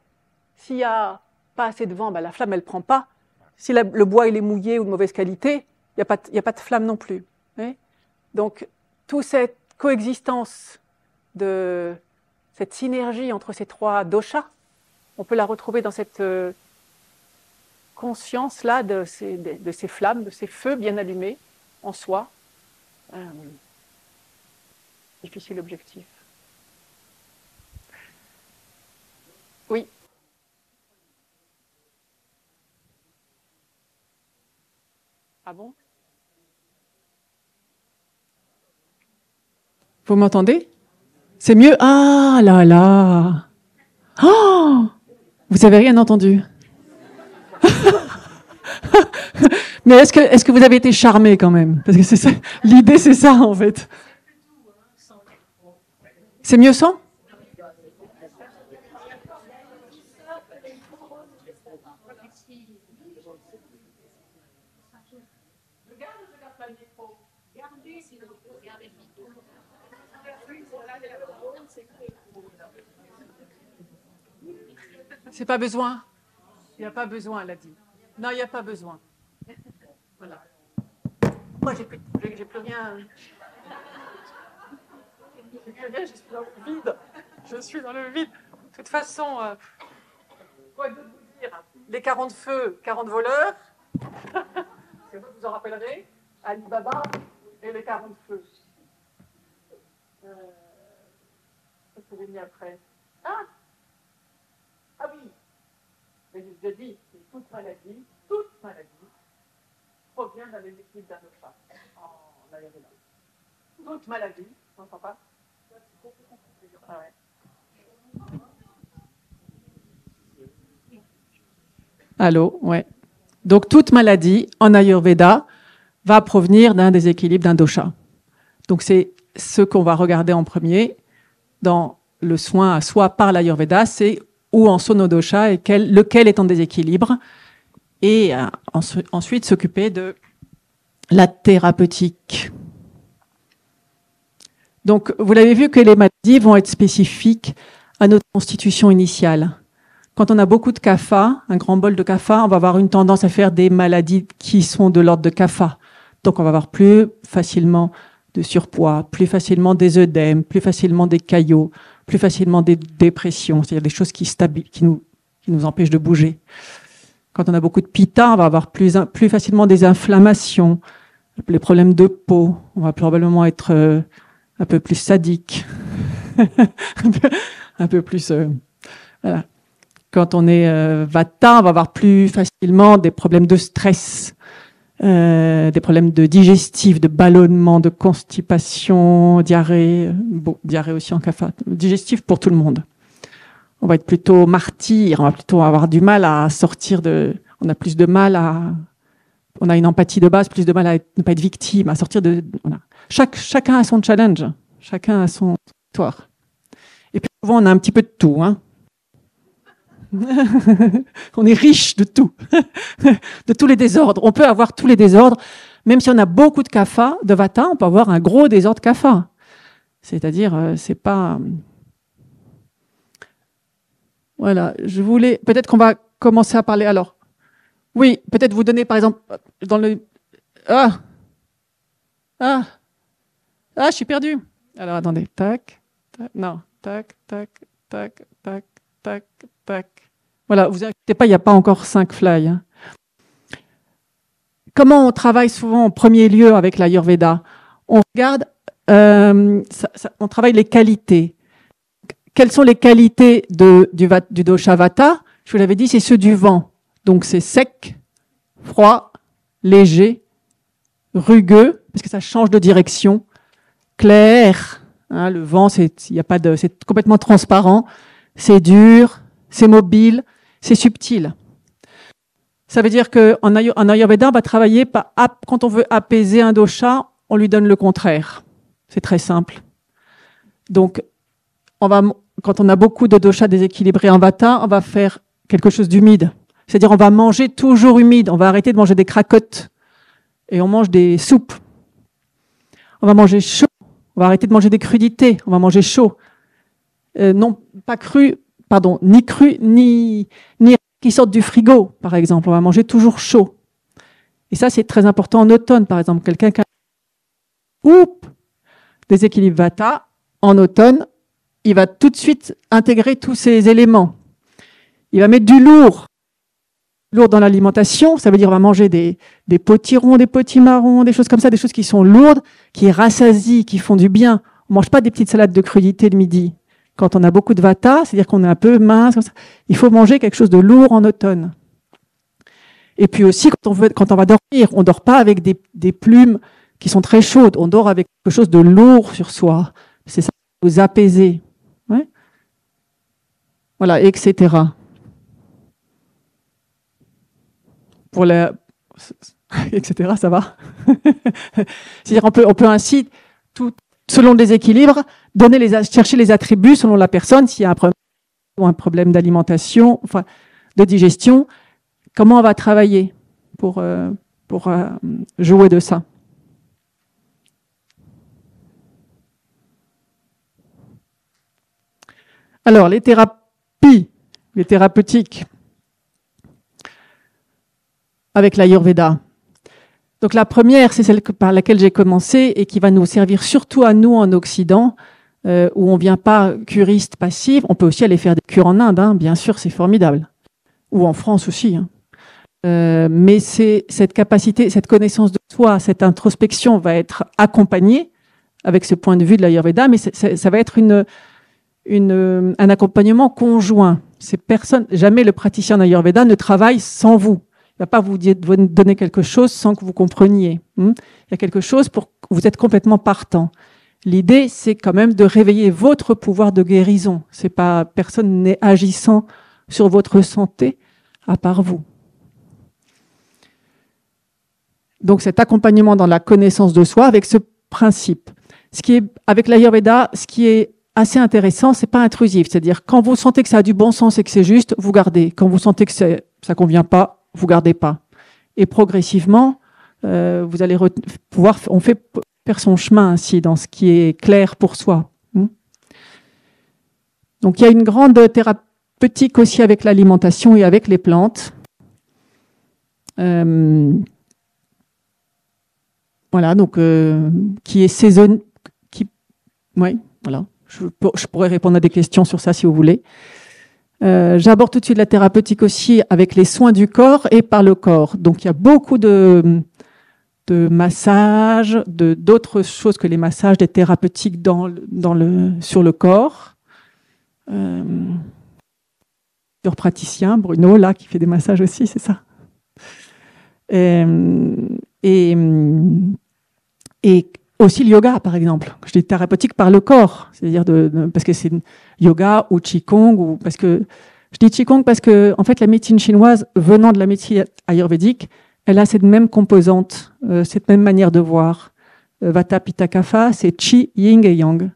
S'il n'y a pas assez de vent, la flamme elle ne prend pas. Si le bois il est mouillé ou de mauvaise qualité, il n'y a pas de flamme non plus. Hein. Donc, toute cette coexistence cette synergie entre ces trois doshas, on peut la retrouver dans cette conscience-là de ces flammes, de ces feux bien allumés en soi. Difficile objectif. Oui. Ah bon? Vous m'entendez? C'est mieux? Ah là là! Oh! Vous avez rien entendu? Mais est-ce que vous avez été charmé quand même? Parce que c'est ça, l'idée c'est ça en fait. C'est mieux sans? C'est pas besoin. Il n'y a pas besoin, elle a dit. Non, il n'y a pas besoin. Voilà. Moi, j'ai plus rien. J'ai plus rien, je suis dans le vide. Je suis dans le vide. De toute façon, quoi de vous dire? Les 40 feux, 40 voleurs. Vous vous en rappellerez. Ali Baba et les 40 feux. Qu'est-ce que j'ai mis après? Ah oui, mais je vous ai dit, toute maladie provient d'un déséquilibre d'un dosha en Ayurveda. Toute maladie, on n'entend pas? Ah ouais. Allô, ouais. Donc toute maladie en Ayurveda va provenir d'un déséquilibre d'un dosha. Donc c'est ce qu'on va regarder en premier dans le soin à soi par l'Ayurveda, c'est où en sont nos doshas et lequel est en déséquilibre, et ensuite s'occuper de la thérapeutique. Donc, vous l'avez vu que les maladies vont être spécifiques à notre constitution initiale. Quand on a beaucoup de kapha, un grand bol de kapha, on va avoir une tendance à faire des maladies qui sont de l'ordre de kapha. Donc, on va avoir plus facilement de surpoids, plus facilement des œdèmes, plus facilement des caillots, plus facilement des dépressions, c'est-à-dire des choses qui nous empêchent de bouger. Quand on a beaucoup de pitta, on va avoir plus facilement des inflammations, les problèmes de peau, on va probablement être un peu plus sadique, un peu plus... voilà. Quand on est Vata, on va avoir plus facilement des problèmes de stress, des problèmes de digestif, de ballonnement, de constipation, diarrhée, bon, diarrhée aussi en kapha, digestif pour tout le monde. On va être plutôt martyr, on va plutôt avoir du mal à sortir de... On a plus de mal à... On a une empathie de base, plus de mal à ne pas être victime, à sortir de... Voilà. Chacun a son challenge, chacun a son histoire. Et puis souvent, on a un petit peu de tout, hein. On est riche de tout, de tous les désordres. On peut avoir tous les désordres, même si on a beaucoup de kapha, de vata, on peut avoir un gros désordre kapha. C'est-à-dire, c'est pas... Voilà, je voulais... Peut-être qu'on va commencer à parler. Alors, oui, peut-être vous donner, par exemple, dans le... Ah, je suis perdu. Alors, attendez. Tac, tac, non. Tac, tac, tac, tac, tac, tac. Voilà, vous inquiétez pas, il n'y a pas encore 5 fly. Hein. Comment on travaille souvent en premier lieu avec l'Ayurveda? On regarde, on travaille les qualités. Quelles sont les qualités du dosha Vata? Je vous l'avais dit, c'est ceux du vent. Donc c'est sec, froid, léger, rugueux, parce que ça change de direction, clair. Hein, le vent, c'est complètement transparent, c'est dur, c'est mobile, c'est subtil. Ça veut dire qu'en Ayurveda, on va travailler quand on veut apaiser un dosha, on lui donne le contraire. C'est très simple. Donc, quand on a beaucoup de doshas déséquilibrés en Vata, on va faire quelque chose d'humide. C'est-à-dire on va manger toujours humide. On va arrêter de manger des cracottes et on mange des soupes. On va manger chaud. On va arrêter de manger des crudités. On va manger chaud. Non, pas cru, pardon, ni cru, ni qui sortent du frigo, par exemple. On va manger toujours chaud. Et ça, c'est très important en automne, par exemple. Quelqu'un qui a déséquilibre Vata, en automne, il va tout de suite intégrer tous ces éléments. Il va mettre du lourd. Lourd dans l'alimentation, ça veut dire on va manger des potirons, des potimarrons, des choses comme ça, des choses qui sont lourdes, qui rassasient, qui font du bien. On ne mange pas des petites salades de crudités le midi. Quand on a beaucoup de Vata, c'est-à-dire qu'on est un peu mince, comme ça, il faut manger quelque chose de lourd en automne. Et puis aussi, quand on va dormir, on ne dort pas avec des plumes qui sont très chaudes, on dort avec quelque chose de lourd sur soi. C'est ça, vous apaiser. Ouais. Voilà, etc. Pour etc., ça va. C'est-à-dire on peut ainsi, selon les équilibres, chercher les attributs selon la personne, s'il y a un problème d'alimentation, enfin, de digestion, comment on va travailler pour jouer de ça. Alors, les thérapies, les thérapeutiques avec l'Ayurveda. Donc la première, c'est celle par laquelle j'ai commencé et qui va nous servir surtout à nous en Occident, où on ne vient pas curiste passif. On peut aussi aller faire des cures en Inde, hein, bien sûr, c'est formidable. Ou en France aussi. Hein. Mais c'est cette capacité, cette connaissance de soi, cette introspection va être accompagnée avec ce point de vue de l'Ayurveda, mais ça va être un accompagnement conjoint. Jamais le praticien d'Ayurveda ne travaille sans vous. Il ne va pas vous donner quelque chose sans que vous compreniez. Il y a quelque chose pour que vous êtes complètement partant. L'idée, c'est quand même de réveiller votre pouvoir de guérison. Personne n'est agissant sur votre santé à part vous. Donc cet accompagnement dans la connaissance de soi avec ce principe. Avec l'Ayurveda, ce qui est assez intéressant, c'est pas intrusif. C'est-à-dire, quand vous sentez que ça a du bon sens et que c'est juste, vous gardez. Quand vous sentez que ça convient pas, vous gardez pas. Et progressivement, vous allez on fait faire son chemin ainsi dans ce qui est clair pour soi. Donc il y a une grande thérapeutique aussi avec l'alimentation et avec les plantes. Voilà, donc qui est saisonnière. Oui, voilà. Je pourrais répondre à des questions sur ça si vous voulez. J'aborde tout de suite la thérapeutique aussi avec les soins du corps et par le corps. Donc il y a beaucoup de massages, d'autres choses que les massages, des thérapeutiques sur le corps. praticien, Bruno, là, qui fait des massages aussi, c'est ça. Et aussi le yoga, par exemple. Je dis thérapeutique par le corps, c'est-à-dire parce que c'est yoga ou qigong, ou parce que je dis qigong parce que en fait la médecine chinoise, venant de la médecine ayurvédique, elle a cette même composante, cette même manière de voir. Vata, Pitta, Kapha, c'est Qi, Yin et Yang.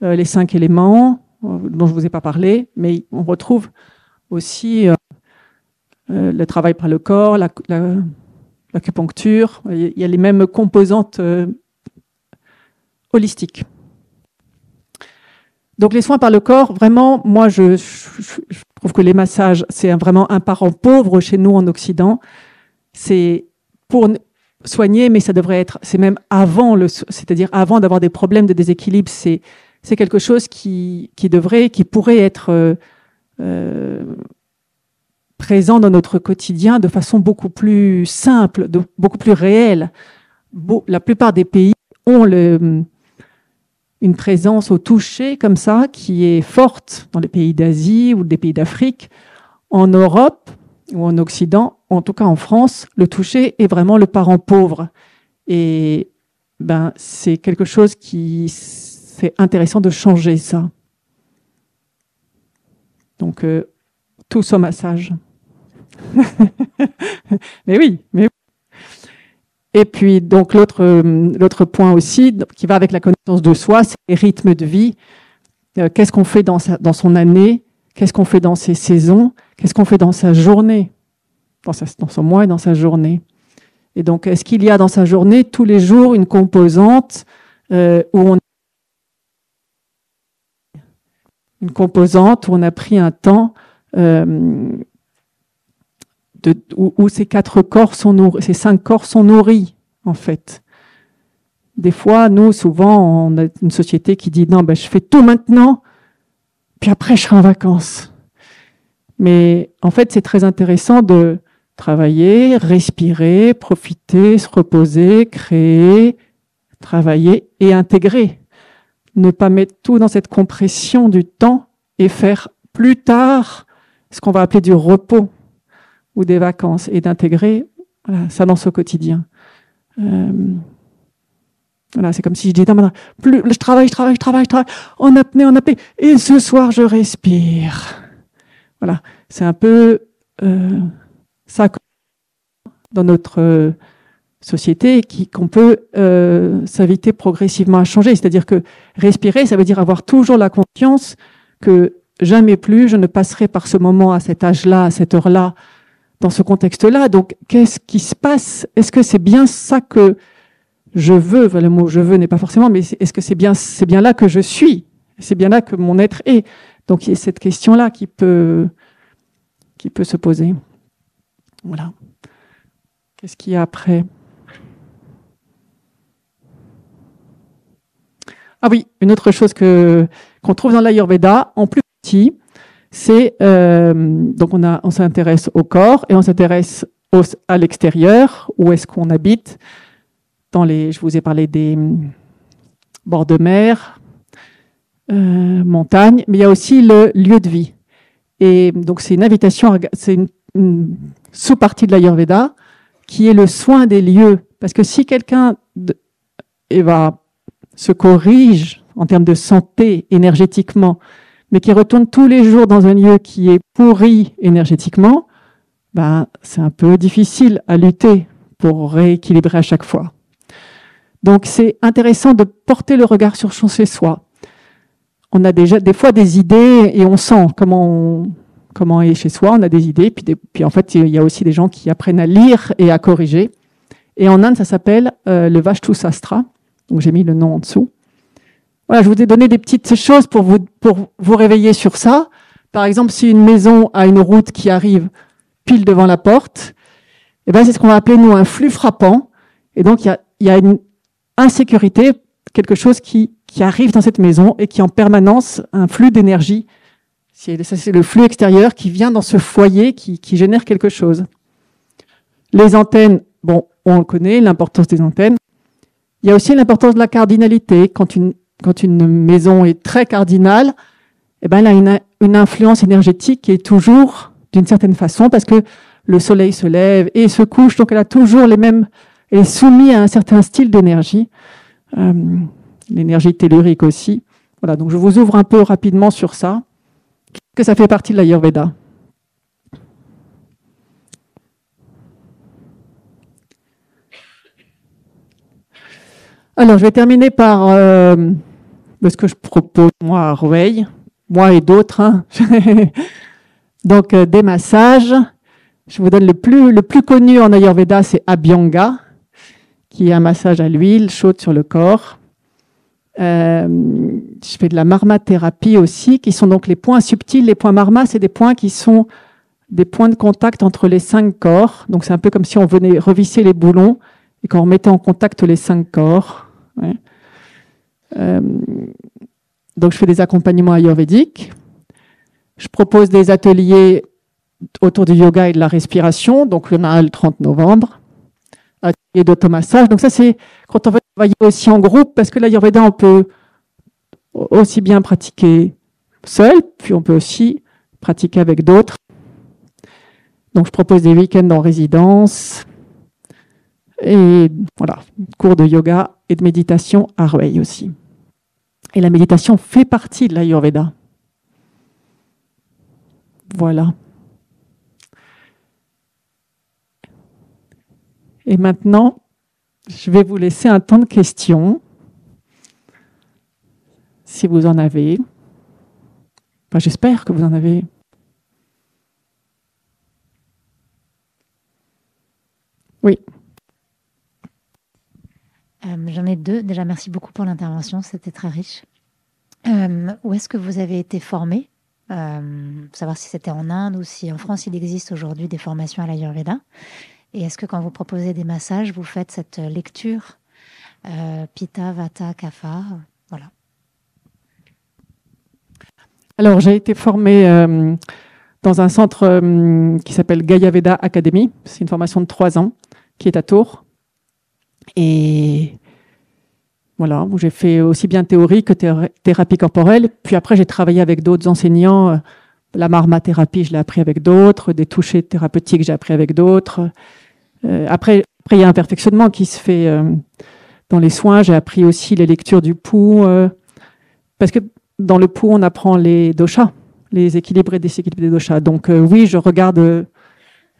Les 5 éléments dont je vous ai pas parlé, mais on retrouve aussi le travail par le corps, l'acupuncture. Il y a les mêmes composantes holistiques. Donc les soins par le corps, vraiment, moi je trouve que les massages, c'est vraiment un parent pauvre chez nous en Occident. C'est pour soigner, mais ça devrait être, c'est même avant c'est-à-dire avant d'avoir des problèmes de déséquilibre, c'est quelque chose qui pourrait être présent dans notre quotidien de façon beaucoup plus simple, beaucoup plus réelle. La plupart des pays ont une présence au toucher comme ça qui est forte dans les pays d'Asie ou des pays d'Afrique. En Europe ou en Occident, en tout cas en France, le toucher est vraiment le parent pauvre. Et c'est quelque chose c'est intéressant de changer ça. Donc, tous au massage. Mais oui. Et puis, donc, l'autre point aussi, qui va avec la connaissance de soi, c'est les rythmes de vie. Qu'est-ce qu'on fait dans son année? Qu'est-ce qu'on fait dans ses saisons? Qu'est-ce qu'on fait dans sa journée? Dans son mois et dans sa journée. Et donc, est-ce qu'il y a dans sa journée, tous les jours, une composante où on a pris un temps où ces 5 corps sont nourris, en fait. Des fois, nous, souvent, on a une société qui dit « Non, je fais tout maintenant, puis après, je serai en vacances. » Mais en fait, c'est très intéressant de travailler, respirer, profiter, se reposer, créer, travailler et intégrer. Ne pas mettre tout dans cette compression du temps et faire plus tard ce qu'on va appeler du repos ou des vacances et d'intégrer ça dans ce quotidien. C'est comme si je disais, plus je travaille, en apnée, et ce soir je respire. Voilà, c'est un peu ça dans notre société qu'on peut s'inviter progressivement à changer. C'est-à-dire que respirer, ça veut dire avoir toujours la conscience que jamais plus je ne passerai par ce moment, à cet âge-là, à cette heure-là, dans ce contexte-là. Donc, qu'est-ce qui se passe? Est-ce que c'est bien ça que je veux? Le mot « je veux » n'est pas forcément, mais est-ce que c'est bien là que je suis? C'est bien là que mon être est? Donc, il y a cette question-là qui peut se poser. Voilà. Qu'est-ce qu'il y a après? Ah oui, une autre chose qu'on trouve dans l'Ayurveda, en plus petit, c'est donc on s'intéresse au corps et on s'intéresse à l'extérieur, où est-ce qu'on habite. Je vous ai parlé des bords de mer, montagnes, mais il y a aussi le lieu de vie. Et donc c'est une invitation, c'est une sous-partie de l'Ayurveda qui est le soin des lieux. Parce que si quelqu'un se corrige en termes de santé énergétiquement, mais qui retourne tous les jours dans un lieu qui est pourri énergétiquement, c'est un peu difficile à lutter pour rééquilibrer à chaque fois. Donc c'est intéressant de porter le regard sur chez soi. On a déjà des fois des idées et on sent comment est chez soi, on a des idées, puis en fait il y a aussi des gens qui apprennent à lire et à corriger. Et en Inde, ça s'appelle le Vastu Sastra. Donc j'ai mis le nom en dessous. Voilà, je vous ai donné des petites choses pour vous réveiller sur ça. Par exemple, si une maison a une route qui arrive pile devant la porte, c'est ce qu'on va appeler nous un flux frappant. Et donc il y a une insécurité, quelque chose qui arrive dans cette maison et qui en permanence un flux d'énergie. Ça, c'est le flux extérieur qui vient dans ce foyer qui génère quelque chose. Les antennes, on connaît l'importance des antennes. Il y a aussi l'importance de la cardinalité. Quand une maison est très cardinale, eh ben, elle a une influence énergétique qui est toujours d'une certaine façon, parce que le soleil se lève et se couche, donc elle a toujours les mêmes, elle est soumise à un certain style d'énergie, l'énergie tellurique aussi. Voilà, donc je vous ouvre un peu rapidement sur ça, que ça fait partie de l'Ayurveda. Alors, je vais terminer par ce que je propose, moi, à Rueil, moi et d'autres. Hein. Donc, des massages. Je vous donne le plus connu en Ayurveda, c'est Abhyanga, qui est un massage à l'huile chaude sur le corps. Je fais de la marma-thérapie aussi, qui sont donc les points subtils. Les points marma, c'est des points qui sont des points de contact entre les 5 corps. Donc, c'est un peu comme si on venait revisser les boulons et qu'on remettait en contact les 5 corps. Ouais. Donc, je fais des accompagnements ayurvédiques. Je propose des ateliers autour du yoga et de la respiration. Donc, il y en a un le 30 novembre. Atelier d'automassage. Donc, ça, c'est quand on veut travailler aussi en groupe, parce que l'Ayurveda, on peut aussi bien pratiquer seul, puis on peut aussi pratiquer avec d'autres. Donc, je propose des week-ends en résidence. Et voilà, cours de yoga et de méditation à Rueil aussi. Et la méditation fait partie de l'Ayurveda. Voilà. Et maintenant, je vais vous laisser un temps de questions, si vous en avez. Enfin, j'espère que vous en avez. Oui. J'en ai 2. Déjà, merci beaucoup pour l'intervention, c'était très riche. Où est-ce que vous avez été formé? Savoir si c'était en Inde ou si en France il existe aujourd'hui des formations à l'Ayurveda. Et est-ce que quand vous proposez des massages, vous faites cette lecture Pitta, Vata, Kapha? Voilà. Alors, j'ai été formée dans un centre qui s'appelle Gayaveda Academy. C'est une formation de 3 ans qui est à Tours. Et voilà, où j'ai fait aussi bien théorie que thérapie corporelle. Puis après, j'ai travaillé avec d'autres enseignants. La marma-thérapie, je l'ai appris avec d'autres. Des touchés thérapeutiques, j'ai appris avec d'autres. Après, il y a un perfectionnement qui se fait dans les soins. J'ai appris aussi les lectures du pouls. Parce que dans le pouls, on apprend les doshas, les équilibres et déséquilibres des doshas. Donc oui, je regarde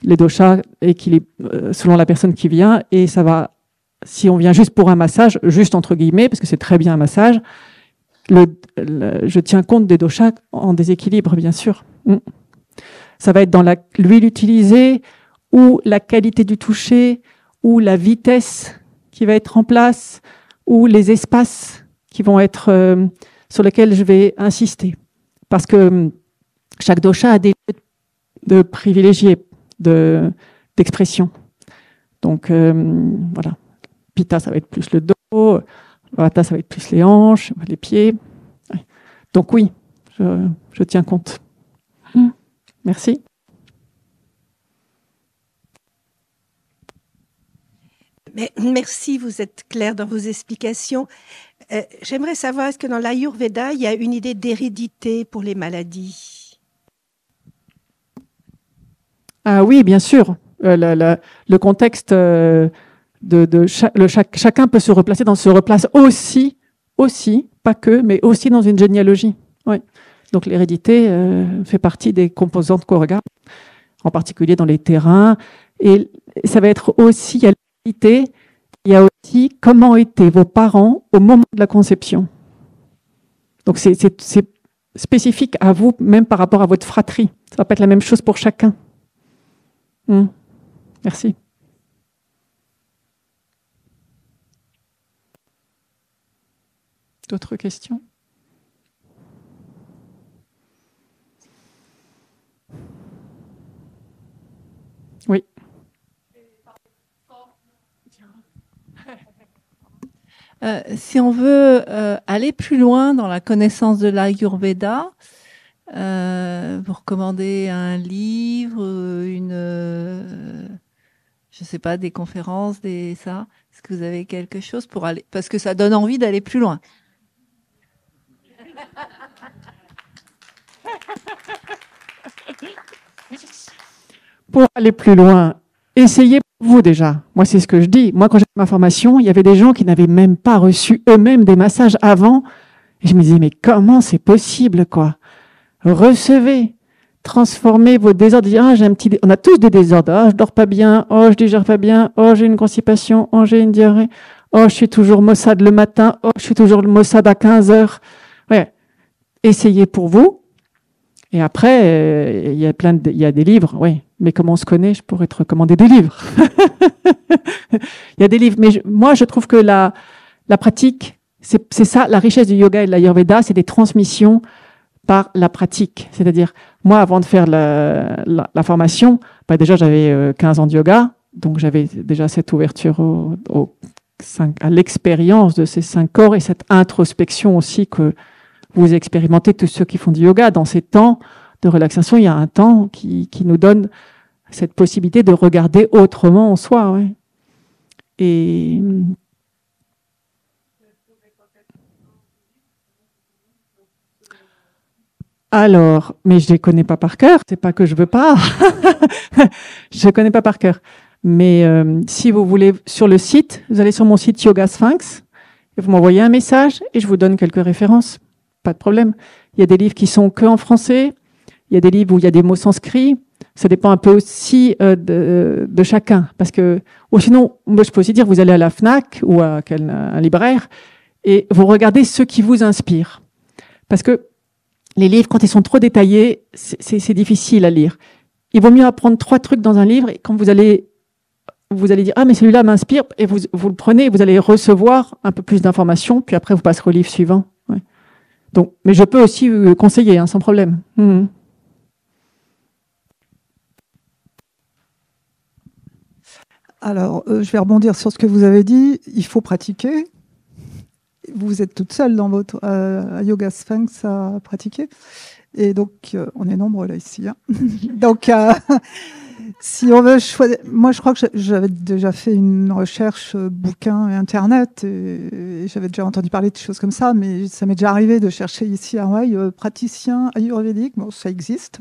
les doshas selon la personne qui vient. Et ça va... Si on vient juste pour un massage, juste entre guillemets, parce que c'est très bien un massage, je tiens compte des doshas en déséquilibre, bien sûr. Ça va être dans l'huile utilisée, ou la qualité du toucher, ou la vitesse qui va être en place, ou les espaces qui vont être sur lesquels je vais insister. Parce que chaque dosha a des lieux de privilégiés, d'expression. Donc, voilà. Pitta, ça va être plus le dos. Vata, ça va être plus les hanches, les pieds. Donc oui, je tiens compte. Merci. Merci, vous êtes clair dans vos explications. J'aimerais savoir, est-ce que dans l'Ayurveda, il y a une idée d'hérédité pour les maladies? Ah oui, bien sûr. Le contexte... chacun peut se replace aussi, pas que, mais aussi dans une généalogie. Ouais. Donc l'hérédité fait partie des composantes qu'on regarde, en particulier dans les terrains. Et ça va être aussi, il y a l'hérédité, il y a aussi comment étaient vos parents au moment de la conception. Donc c'est spécifique à vous, même par rapport à votre fratrie. Ça va pas être la même chose pour chacun. Merci. D'autres questions? Oui. Si on veut aller plus loin dans la connaissance de l'Ayurveda, vous recommandez un livre, je sais pas, des conférences, ça? Est-ce que vous avez quelque chose pour aller, parce que ça donne envie d'aller plus loin? pour aller plus loin, essayez vous déjà. Moi, c'est ce que je dis. Moi, quand j'ai fait ma formation, il y avait des gens qui n'avaient même pas reçu eux-mêmes des massages avant. Et je me disais, mais comment c'est possible, quoi? Recevez, transformez vos désordres. Ah, j'ai un petit, on a tous des désordres. Ah, je dors pas bien. Oh, je digère pas bien. Oh, j'ai une constipation. Oh, j'ai une diarrhée. Oh, je suis toujours maussade le matin. Oh, je suis toujours maussade à 15 heures. Ouais. Essayez pour vous. Et après, il y a il y a des livres, oui. Mais comme on se connaît, je pourrais te recommander des livres. Il y a des livres. Mais moi, je trouve que la pratique, c'est ça, la richesse du yoga et de l'Ayurveda, c'est des transmissions par la pratique. C'est-à-dire, moi, avant de faire la formation, bah déjà, j'avais 15 ans de yoga. Donc, j'avais déjà cette ouverture à l'expérience de ces 5 corps et cette introspection aussi que vous expérimentez, tous ceux qui font du yoga. Dans ces temps de relaxation, il y a un temps qui nous donne cette possibilité de regarder autrement en soi. Ouais. Et alors, mais je les connais pas par cœur. C'est pas que je veux pas. Je les connais pas par cœur. Mais si vous voulez, sur le site, vous allez sur mon site Yoga Sphinx, et vous m'envoyez un message et je vous donne quelques références. Pas de problème. Il y a des livres qui sont que en français. Il y a des livres où il y a des mots sanscrits. Ça dépend un peu aussi de chacun. Parce que, ou sinon, moi, je peux aussi dire, vous allez à la Fnac ou à un libraire et vous regardez ceux qui vous inspirent. Parce que les livres, quand ils sont trop détaillés, c'est difficile à lire. Il vaut mieux apprendre 3 trucs dans un livre et quand vous allez dire, ah, mais celui-là m'inspire, et vous le prenez et vous allez recevoir un peu plus d'informations, puis après, vous passerez au livre suivant. Ouais. Donc, mais je peux aussi conseiller, hein, sans problème. Mmh. Alors, je vais rebondir sur ce que vous avez dit. Il faut pratiquer. Vous êtes toute seule dans votre Yoga Sphinx à pratiquer. Et donc, on est nombreux là ici. Hein. Donc, si on veut choisir... Moi, je crois que j'avais déjà fait une recherche bouquin et Internet. Et j'avais déjà entendu parler de choses comme ça. Mais ça m'est déjà arrivé de chercher ici à Hawaï praticien ayurvédique. Bon, ça existe.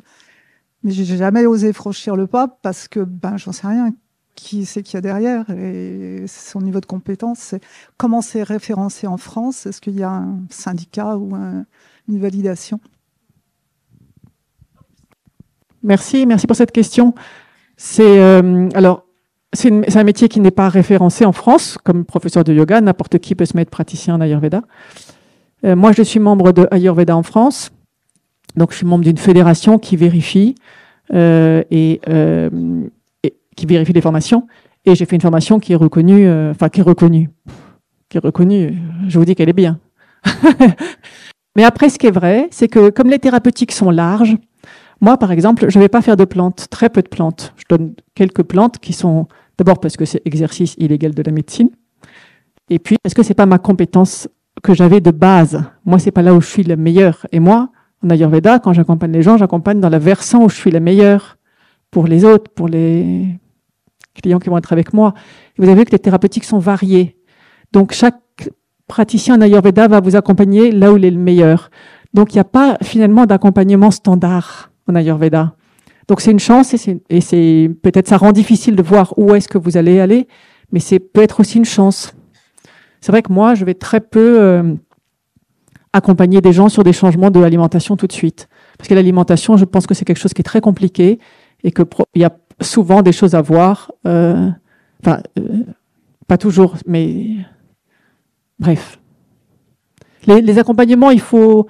Mais j'ai jamais osé franchir le pas parce que, j'en sais rien. Qui c'est qu'il y a derrière et son niveau de compétence. Comment c'est référencé en France? Est-ce qu'il y a un syndicat ou une validation? Merci pour cette question. C'est un métier qui n'est pas référencé en France. Comme professeur de yoga, n'importe qui peut se mettre praticien en Ayurveda. Moi, je suis membre de Ayurveda en France. Donc, je suis membre d'une fédération qui vérifie qui vérifie les formations. Et j'ai fait une formation qui est reconnue, je vous dis qu'elle est bien. Mais après, ce qui est vrai, c'est que comme les thérapeutiques sont larges, moi, par exemple, je ne vais pas faire de plantes, très peu de plantes. Je donne quelques plantes qui sont, d'abord parce que c'est exercice illégal de la médecine, et puis parce que c'est pas ma compétence que j'avais de base. Moi, c'est pas là où je suis la meilleure. Et moi, en Ayurveda, quand j'accompagne les gens, j'accompagne dans la versant où je suis la meilleure pour les autres, pour les clients qui vont être avec moi. Et vous avez vu que les thérapeutiques sont variées. Donc, chaque praticien en Ayurveda va vous accompagner là où il est le meilleur. Donc, il n'y a pas finalement d'accompagnement standard en Ayurveda. Donc, c'est une chance et c'est peut-être ça rend difficile de voir où est-ce que vous allez aller, mais c'est peut-être aussi une chance. C'est vrai que moi, je vais très peu accompagner des gens sur des changements de l'alimentation tout de suite. Parce que l'alimentation, je pense que c'est quelque chose qui est très compliqué et qu'il y a souvent des choses à voir. Pas toujours, mais bref. Les accompagnements, il faut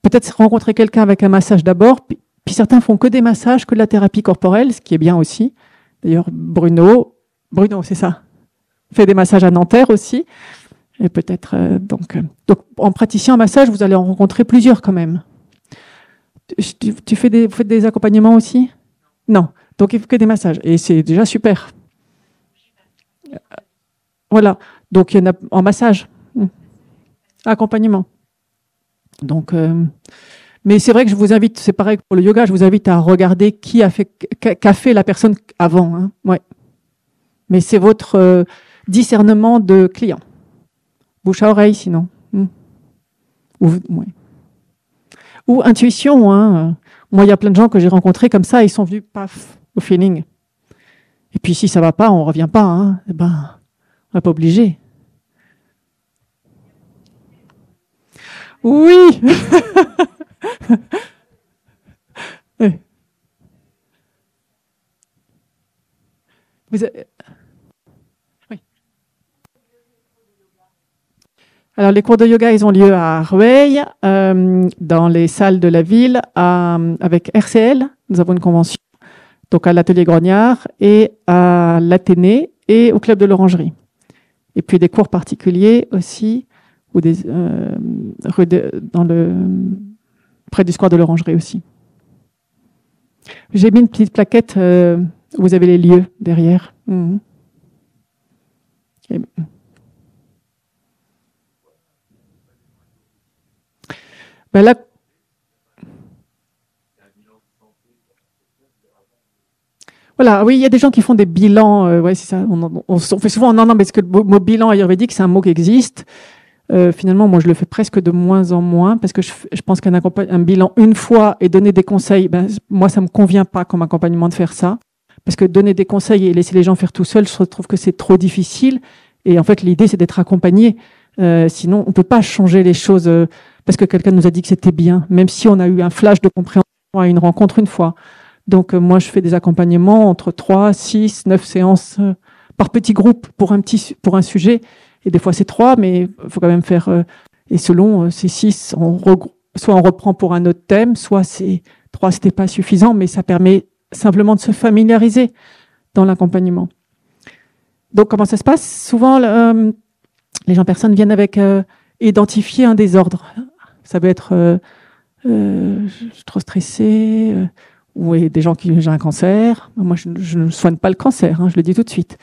peut-être rencontrer quelqu'un avec un massage d'abord, puis certains font que des massages, que de la thérapie corporelle, ce qui est bien aussi. D'ailleurs, Bruno, c'est ça, fait des massages à Nanterre aussi. Et peut-être donc en praticien en massage, vous allez en rencontrer plusieurs quand même. Vous faites des accompagnements aussi? Non. Donc il faut que des massages et c'est déjà super. Voilà. Donc il y en a en massage, accompagnement. Donc, mais c'est vrai que je vous invite, c'est pareil pour le yoga, je vous invite à regarder qu'a fait la personne avant. Hein. Ouais. Mais c'est votre discernement de client. Bouche à oreille, sinon. Ouais. Ou intuition. Hein. Moi, il y a plein de gens que j'ai rencontrés comme ça, ils sont venus, paf, au feeling. Et puis, si ça va pas, on revient pas. Hein. Eh ben, on n'est pas obligé. Oui. Vous avez... Oui. Alors, les cours de yoga, ils ont lieu à Rueil, dans les salles de la ville, avec RCL. Nous avons une convention, donc à l'atelier Grognard et à l'Athénée et au club de l'Orangerie. Et puis des cours particuliers aussi, ou près du square de l'Orangerie aussi. J'ai mis une petite plaquette où vous avez les lieux derrière. Mmh. Ben là, voilà, oui, il y a des gens qui font des bilans. Ouais, c'est ça. On fait souvent non, parce que le mot bilan ayurvédique, c'est un mot qui existe. Finalement, moi, je le fais presque de moins en moins parce que je pense un bilan une fois et donner des conseils, ben, moi, ça me convient pas comme accompagnement de faire ça. Parce que donner des conseils et laisser les gens faire tout seuls, je trouve que c'est trop difficile. Et en fait, l'idée, c'est d'être accompagné. Sinon, on peut pas changer les choses parce que quelqu'un nous a dit que c'était bien, même si on a eu un flash de compréhension à une rencontre une fois. Donc, moi, je fais des accompagnements entre 3, 6, 9 séances par petit groupe pour un sujet. Et des fois, c'est 3, mais il faut quand même faire... et selon ces 6, soit on reprend pour un autre thème, soit c'est 3, c'était pas suffisant, mais ça permet simplement de se familiariser dans l'accompagnement. Donc, comment ça se passe? Souvent, les personnes viennent avec identifier un désordre. Ça peut être je suis trop stressée, ou des gens qui j'ai un cancer. Moi, je ne soigne pas le cancer, hein, je le dis tout de suite.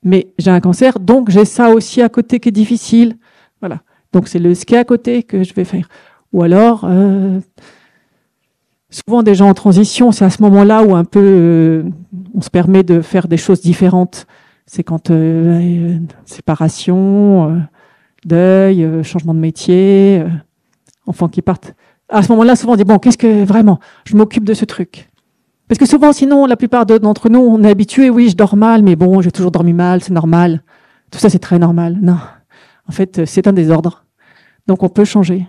Mais j'ai un cancer, donc j'ai ça aussi à côté qui est difficile. Voilà. Donc c'est ce qui est à côté que je vais faire. Ou alors, souvent des gens en transition, c'est à ce moment-là où un peu on se permet de faire des choses différentes. C'est quand séparation, deuil, changement de métier, enfants qui partent. À ce moment-là, souvent on dit bon, qu'est-ce que vraiment, je m'occupe de ce truc. Parce que souvent, sinon, la plupart d'entre nous, on est habitués, oui, je dors mal, mais bon, j'ai toujours dormi mal, c'est normal. Tout ça, c'est très normal. Non. En fait, c'est un désordre. Donc, on peut changer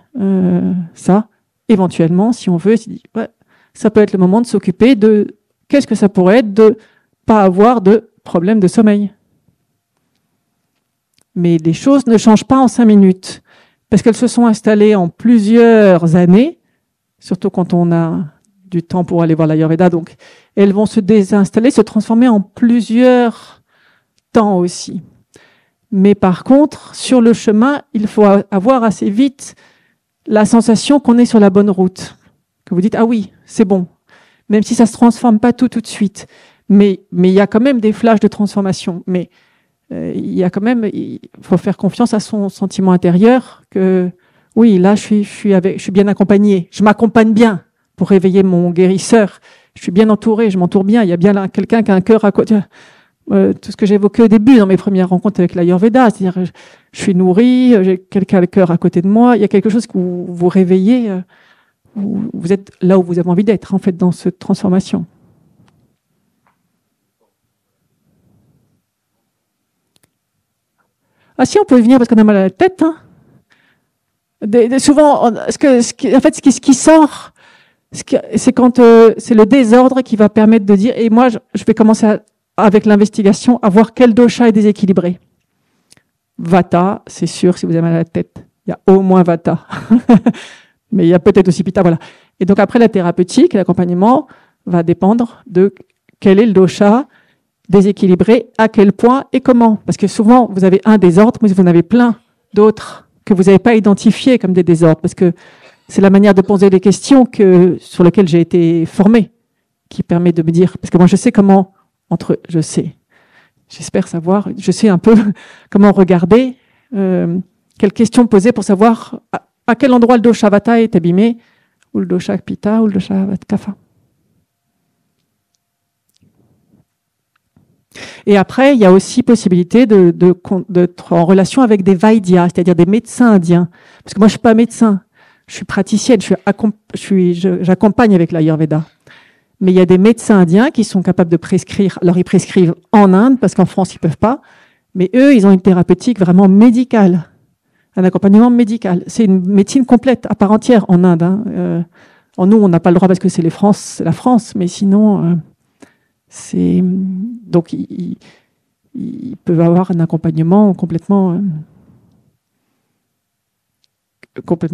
ça. Éventuellement, si on veut, ouais, ça peut être le moment de s'occuper de qu'est-ce que ça pourrait être de pas avoir de problème de sommeil. Mais les choses ne changent pas en 5 minutes. Parce qu'elles se sont installées en plusieurs années, surtout quand on a du temps pour aller voir l'Ayurveda. Donc, elles vont se désinstaller, se transformer en plusieurs temps aussi. Mais par contre, sur le chemin, il faut avoir assez vite la sensation qu'on est sur la bonne route. Que vous dites, ah oui, c'est bon. Même si ça se transforme pas tout de suite. Mais il y a quand même des flashs de transformation. Mais il faut faire confiance à son sentiment intérieur que, oui, là, je suis bien accompagnée. Je m'accompagne bien pour réveiller mon guérisseur. Je suis bien entourée, je m'entoure bien. Il y a bien là quelqu'un qui a un cœur à côté. Tout ce que j'ai évoqué au début dans mes premières rencontres avec l'Ayurveda, c'est-à-dire je suis nourrie, j'ai quelqu'un à le cœur à côté de moi. Il y a quelque chose que vous réveillez, vous êtes là où vous avez envie d'être, en fait, dans cette transformation. Ah si, on peut venir parce qu'on a mal à la tête. Hein. Souvent, ce qui sort, c'est quand c'est le désordre qui va permettre de dire. Et moi, je vais commencer avec l'investigation à voir quel dosha est déséquilibré. Vata, c'est sûr, si vous avez mal à la tête, il y a au moins Vata. Mais il y a peut-être aussi Pitta, voilà. Et donc après, la thérapeutique, l'accompagnement va dépendre de quel est le dosha déséquilibré, à quel point et comment. Parce que souvent, vous avez un désordre, mais vous en avez plein d'autres que vous n'avez pas identifiés comme des désordres. Parce que c'est la manière de poser des questions sur lesquelles j'ai été formée, qui permet de me dire, parce que moi je sais comment, j'espère savoir, je sais un peu comment regarder, quelles questions poser pour savoir à quel endroit le dosha Vata est abîmé, ou le dosha Pitta, ou le dosha Kapha. Et après, il y a aussi possibilité d'être en relation avec des Vaidyas, c'est-à-dire des médecins indiens. Parce que moi, je suis pas médecin. je suis praticienne, j'accompagne avec l'Ayurveda. Mais il y a des médecins indiens qui sont capables de prescrire. Alors, ils prescrivent en Inde, parce qu'en France, ils ne peuvent pas. Mais eux, ils ont une thérapeutique vraiment médicale, un accompagnement médical. C'est une médecine complète, à part entière, en Inde. Hein. Nous, on n'a pas le droit parce que c'est la France. Mais sinon, donc, ils peuvent avoir un accompagnement complètement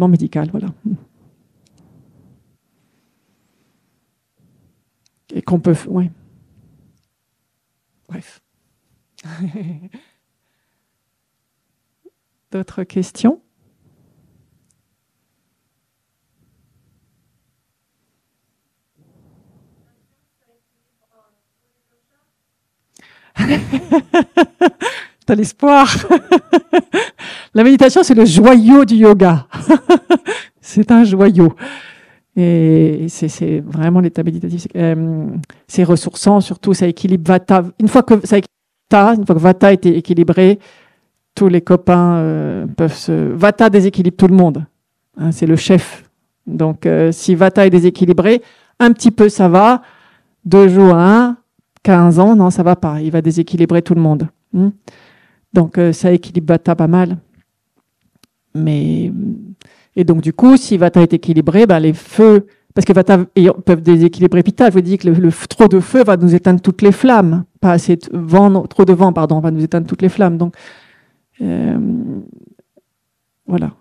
médical. Voilà. Et qu'on peut... Ouais. Bref. D'autres questions? T'as l'espoir. La méditation, c'est le joyau du yoga. C'est un joyau. Et c'est vraiment l'état méditatif. C'est ressourçant, surtout, ça équilibre Vata. Une fois que Vata est équilibré, tous les copains Vata déséquilibre tout le monde. Hein, c'est le chef. Donc, si Vata est déséquilibré, un petit peu ça va. 2 jours à 1, 15 ans, non, ça va pas. Il va déséquilibrer tout le monde. Donc, ça équilibre Vata pas mal. Et donc, du coup, si Vata est équilibré, les feux, parce que Vata peuvent déséquilibrer Pitta, je vous dis que trop de feu va nous éteindre toutes les flammes. Pas assez de vent, trop de vent, pardon, va nous éteindre toutes les flammes. Donc, voilà.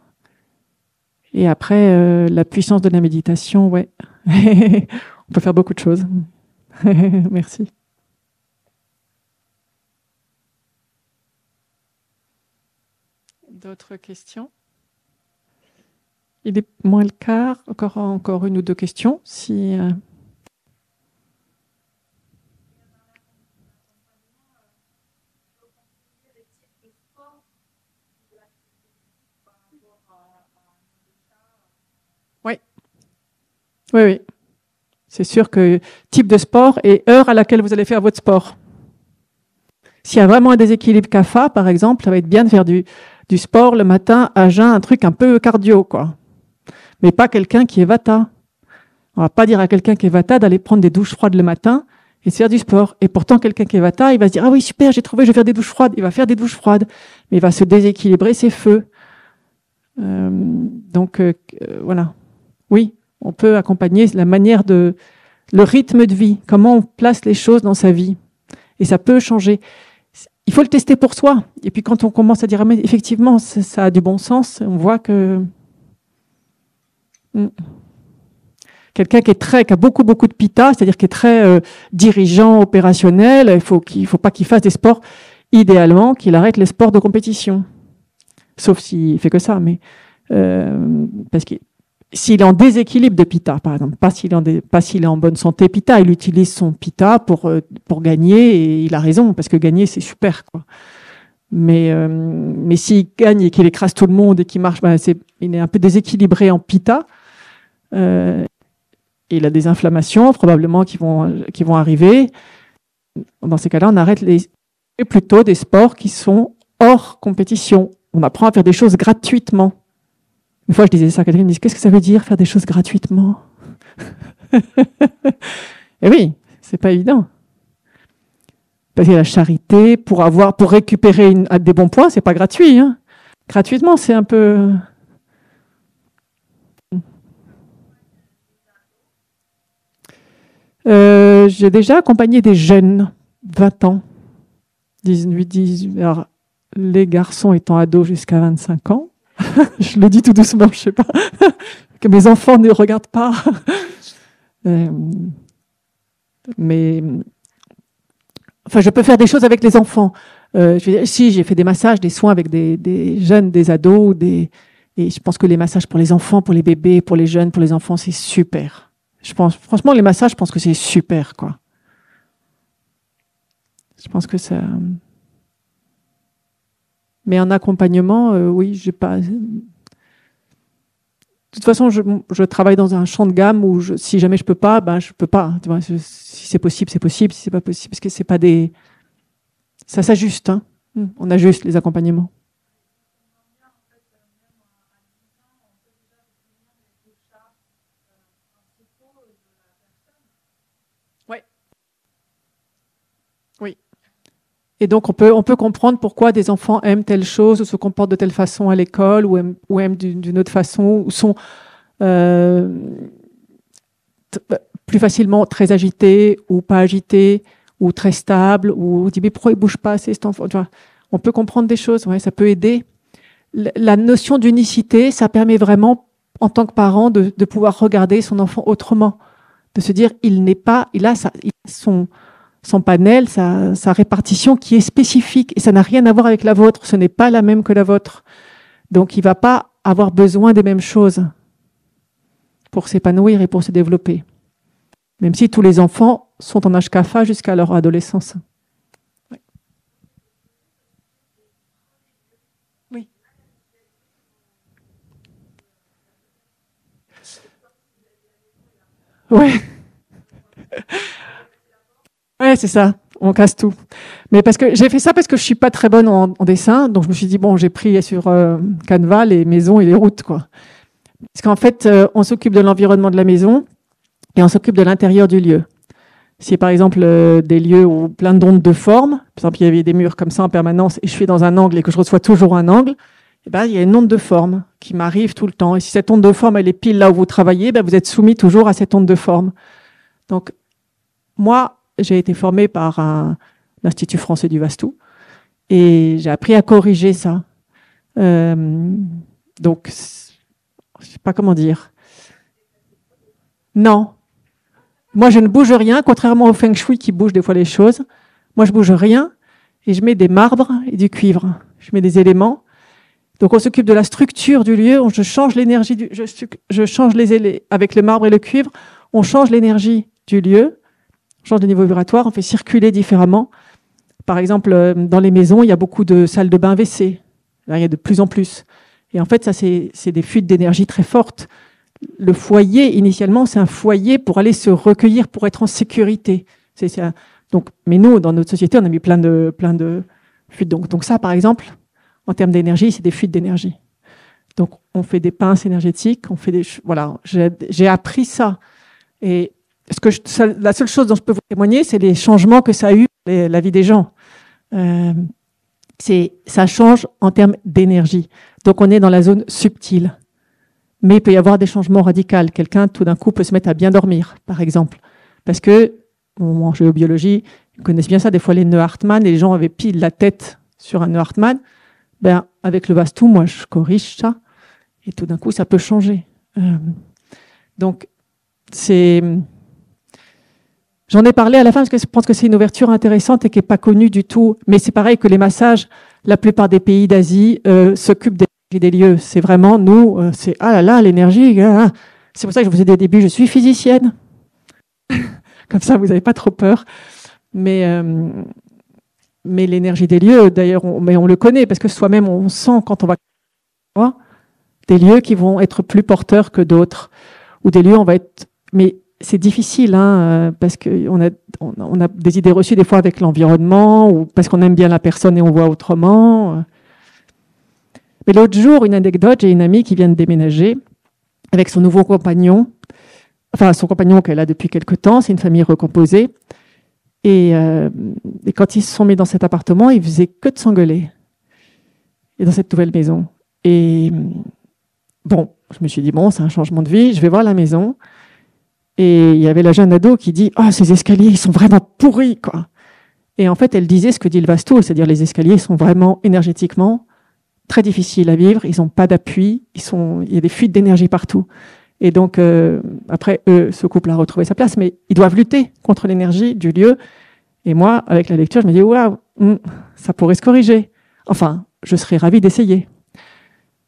Et après, la puissance de la méditation, ouais. On peut faire beaucoup de choses. Merci. D'autres questions? Il est moins le quart. Encore 1 ou 2 questions. Si, Oui. C'est sûr que type de sport et heure à laquelle vous allez faire votre sport. S'il y a vraiment un déséquilibre kapha, par exemple, ça va être bien de faire du sport le matin à jeun, un truc un peu cardio, quoi. Mais pas quelqu'un qui est vata. On va pas dire à quelqu'un qui est vata d'aller prendre des douches froides le matin et de faire du sport. Et pourtant, quelqu'un qui est vata, il va se dire « Ah oui, super, j'ai trouvé, je vais faire des douches froides. » Il va faire des douches froides, mais il va se déséquilibrer ses feux. Voilà. Oui, on peut accompagner la manière le rythme de vie, comment on place les choses dans sa vie. Et ça peut changer. Il faut le tester pour soi. Et puis quand on commence à dire, ah, mais effectivement, ça a du bon sens, on voit que quelqu'un qui a beaucoup de pitta, c'est-à-dire qui est très dirigeant, faut pas qu'il fasse des sports, idéalement, qu'il arrête les sports de compétition. Sauf s'il fait que ça, mais parce que s'il est en déséquilibre de pitta, par exemple, pas s'il est en bonne santé pitta, il utilise son pitta pour gagner, et il a raison, parce que gagner, c'est super, quoi. Mais s'il gagne et qu'il écrase tout le monde et qu'il marche, il est un peu déséquilibré en pitta. Il a des inflammations, probablement, qui vont arriver. Dans ces cas-là, on arrête plutôt des sports qui sont hors compétition. On apprend à faire des choses gratuitement. Une fois, je disais ça à quelqu'un, il me dit, qu'est-ce que ça veut dire, faire des choses gratuitement? Et oui, c'est pas évident. Parce que la charité, pour récupérer des bons points, c'est pas gratuit, hein. Gratuitement, c'est un peu... J'ai déjà accompagné des jeunes, 20 ans, 18, alors, les garçons étant ados jusqu'à 25 ans. Je le dis tout doucement, je sais pas, que mes enfants ne regardent pas. Mais enfin, je peux faire des choses avec les enfants. Si j'ai fait des massages, des soins avec des jeunes, des ados, et je pense que les massages pour les enfants, pour les bébés, pour les jeunes, pour les enfants, c'est super. Franchement, les massages, je pense que c'est super, quoi. Je pense que ça. Mais en accompagnement, oui, j'ai pas. De toute façon, je travaille dans un champ de gamme où si jamais je peux pas, je peux pas. Tu vois, si c'est possible, c'est possible. Si c'est pas possible, parce que c'est pas des. Ça s'ajuste, hein. On ajuste les accompagnements. Ouais. Oui. Et donc, on peut comprendre pourquoi des enfants aiment telle chose, ou se comportent de telle façon à l'école, ou aiment d'une autre façon, ou sont plus facilement très agités, ou pas agités, ou très stables, ou on dit mais pourquoi il bouge pas assez cet enfant, tu vois. On peut comprendre des choses, ouais, ça peut aider. La notion d'unicité, ça permet vraiment, en tant que parent, de pouvoir regarder son enfant autrement, de se dire il a son panel, sa répartition qui est spécifique, et ça n'a rien à voir avec la vôtre, ce n'est pas la même que la vôtre. Donc il ne va pas avoir besoin des mêmes choses pour s'épanouir et pour se développer. Même si tous les enfants sont en âge CAFA jusqu'à leur adolescence. Oui. Oui. Ouais. Ouais, c'est ça. On casse tout. Mais parce que j'ai fait ça parce que je suis pas très bonne en dessin, donc je me suis dit bon, j'ai pris sur Canva les maisons et les routes, quoi. Parce qu'en fait, on s'occupe de l'environnement de la maison et on s'occupe de l'intérieur du lieu. Si par exemple des lieux où plein d'ondes de forme, par exemple il y avait des murs comme ça en permanence et je suis dans un angle et que je reçois toujours un angle, eh ben, il y a une onde de forme qui m'arrive tout le temps. Et si cette onde de forme elle est pile là où vous travaillez, ben, vous êtes soumis toujours à cette onde de forme. Donc moi, j'ai été formée par l'Institut français du Vastou et j'ai appris à corriger ça. Donc, je sais pas comment dire. Non. Moi, je ne bouge rien, contrairement au feng shui qui bouge des fois les choses. Moi, je bouge rien et je mets des marbres et du cuivre. Je mets des éléments. Donc, on s'occupe de la structure du lieu. Je change l'énergie je change avec le marbre et le cuivre. On change l'énergie du lieu. On change de niveau vibratoire. On fait circuler différemment. Par exemple, dans les maisons, il y a beaucoup de salles de bain WC. Là, il y a de plus en plus. Et en fait, ça, c'est des fuites d'énergie très fortes. Le foyer, initialement, c'est un foyer pour aller se recueillir, pour être en sécurité. Donc, mais nous, dans notre société, on a mis plein de fuites. Donc ça, par exemple, en termes d'énergie, c'est des fuites d'énergie. Donc, on fait des pinces énergétiques, voilà, j'ai appris ça. Et la seule chose dont je peux vous témoigner, c'est les changements que ça a eu dans la vie des gens. Ça change en termes d'énergie. Donc, on est dans la zone subtile. Mais il peut y avoir des changements radicaux. Quelqu'un, tout d'un coup, peut se mettre à bien dormir, par exemple. Parce que, en géobiologie, ils connaissent bien ça. Des fois, les nœuds Hartmann, les gens avaient pile la tête sur un nœud Hartmann. Ben, avec le Vastu, moi, je corrige ça. Et tout d'un coup, ça peut changer. Donc, j'en ai parlé à la fin parce que je pense que c'est une ouverture intéressante et qui n'est pas connue du tout. Mais c'est pareil que les massages, la plupart des pays d'Asie s'occupent des lieux. C'est vraiment, nous, c'est ah là là, l'énergie. Ah. C'est pour ça que je vous ai dit au début, je suis physicienne. Comme ça, vous n'avez pas trop peur. Mais l'énergie des lieux, d'ailleurs, on le connaît parce que soi-même, on sent quand on va des lieux qui vont être plus porteurs que d'autres. Ou des lieux, on va être. Mais c'est difficile, parce qu'on a des idées reçues des fois avec l'environnement ou parce qu'on aime bien la personne et on voit autrement. Mais l'autre jour, une anecdote, j'ai une amie qui vient de déménager avec son nouveau compagnon, enfin son compagnon qu'elle a depuis quelque temps, c'est une famille recomposée. Et quand ils se sont mis dans cet appartement, ils faisaient que de s'engueuler. Et dans cette nouvelle maison. Et bon, je me suis dit, bon, c'est un changement de vie, je vais voir la maison. Et il y avait la jeune ado qui dit « Ah, ces escaliers, ils sont vraiment pourris, quoi !» Et en fait, elle disait ce que dit le Vastu, c'est-à-dire les escaliers sont vraiment énergétiquement très difficiles à vivre, ils n'ont pas d'appui, il y a des fuites d'énergie partout. Et donc, après, ce couple a retrouvé sa place, mais ils doivent lutter contre l'énergie du lieu. Et moi, avec la lecture, je me dis « Waouh, ça pourrait se corriger. » Enfin, je serais ravie d'essayer.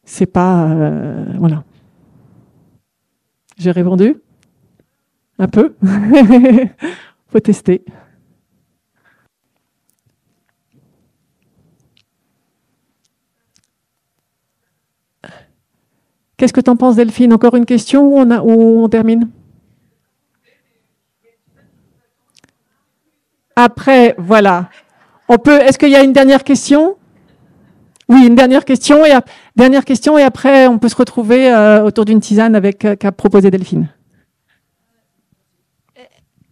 C'est pas... voilà. J'ai répondu ? Un peu. Faut tester. Qu'est-ce que tu en penses, Delphine? Encore une question ou on termine? Après, voilà. Est-ce qu'il y a une dernière question? Oui, une dernière question et après on peut se retrouver autour d'une tisane avec qu'a proposé Delphine.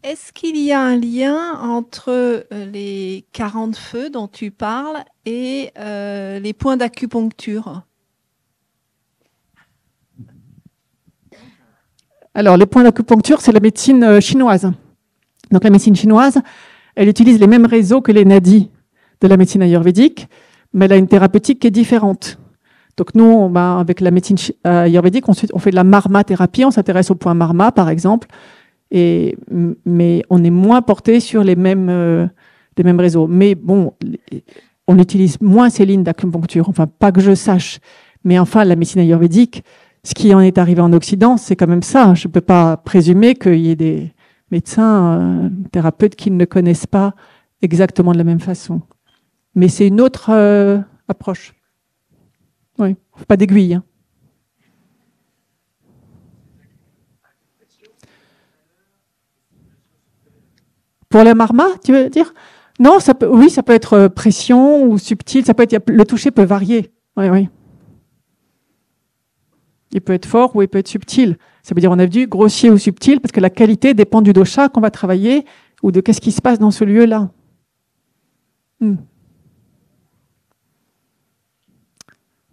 est-ce qu'il y a un lien entre les 40 feux dont tu parles et les points d'acupuncture? Alors, les points d'acupuncture, c'est la médecine chinoise. Donc, la médecine chinoise, elle utilise les mêmes réseaux que les nadis de la médecine ayurvédique, mais elle a une thérapeutique qui est différente. Donc, nous, avec la médecine ayurvédique, on fait de la marma-thérapie, on s'intéresse au point marma, par exemple, mais on est moins porté sur les mêmes réseaux. Mais bon, on utilise moins ces lignes d'acupuncture, enfin, pas que je sache. Mais enfin, la médecine ayurvédique, ce qui en est arrivé en Occident, c'est quand même ça. Je ne peux pas présumer qu'il y ait des médecins, thérapeutes qui ne le connaissent pas exactement de la même façon. Mais c'est une autre approche. Oui, pas d'aiguille. Hein. Pour la marma, tu veux dire? Non, oui, ça peut être pression ou subtil. Le toucher peut varier. Oui, oui. Il peut être fort ou il peut être subtil. Ça veut dire, on a vu grossier ou subtil, parce que la qualité dépend du dosha qu'on va travailler ou de qu'est-ce qui se passe dans ce lieu-là.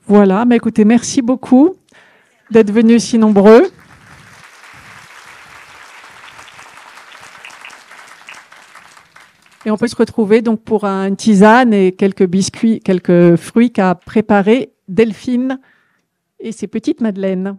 Voilà, mais écoutez, merci beaucoup d'être venus si nombreux. Et on peut se retrouver donc pour une tisane et quelques biscuits, quelques fruits qu'a préparé Delphine et ses petites madeleines.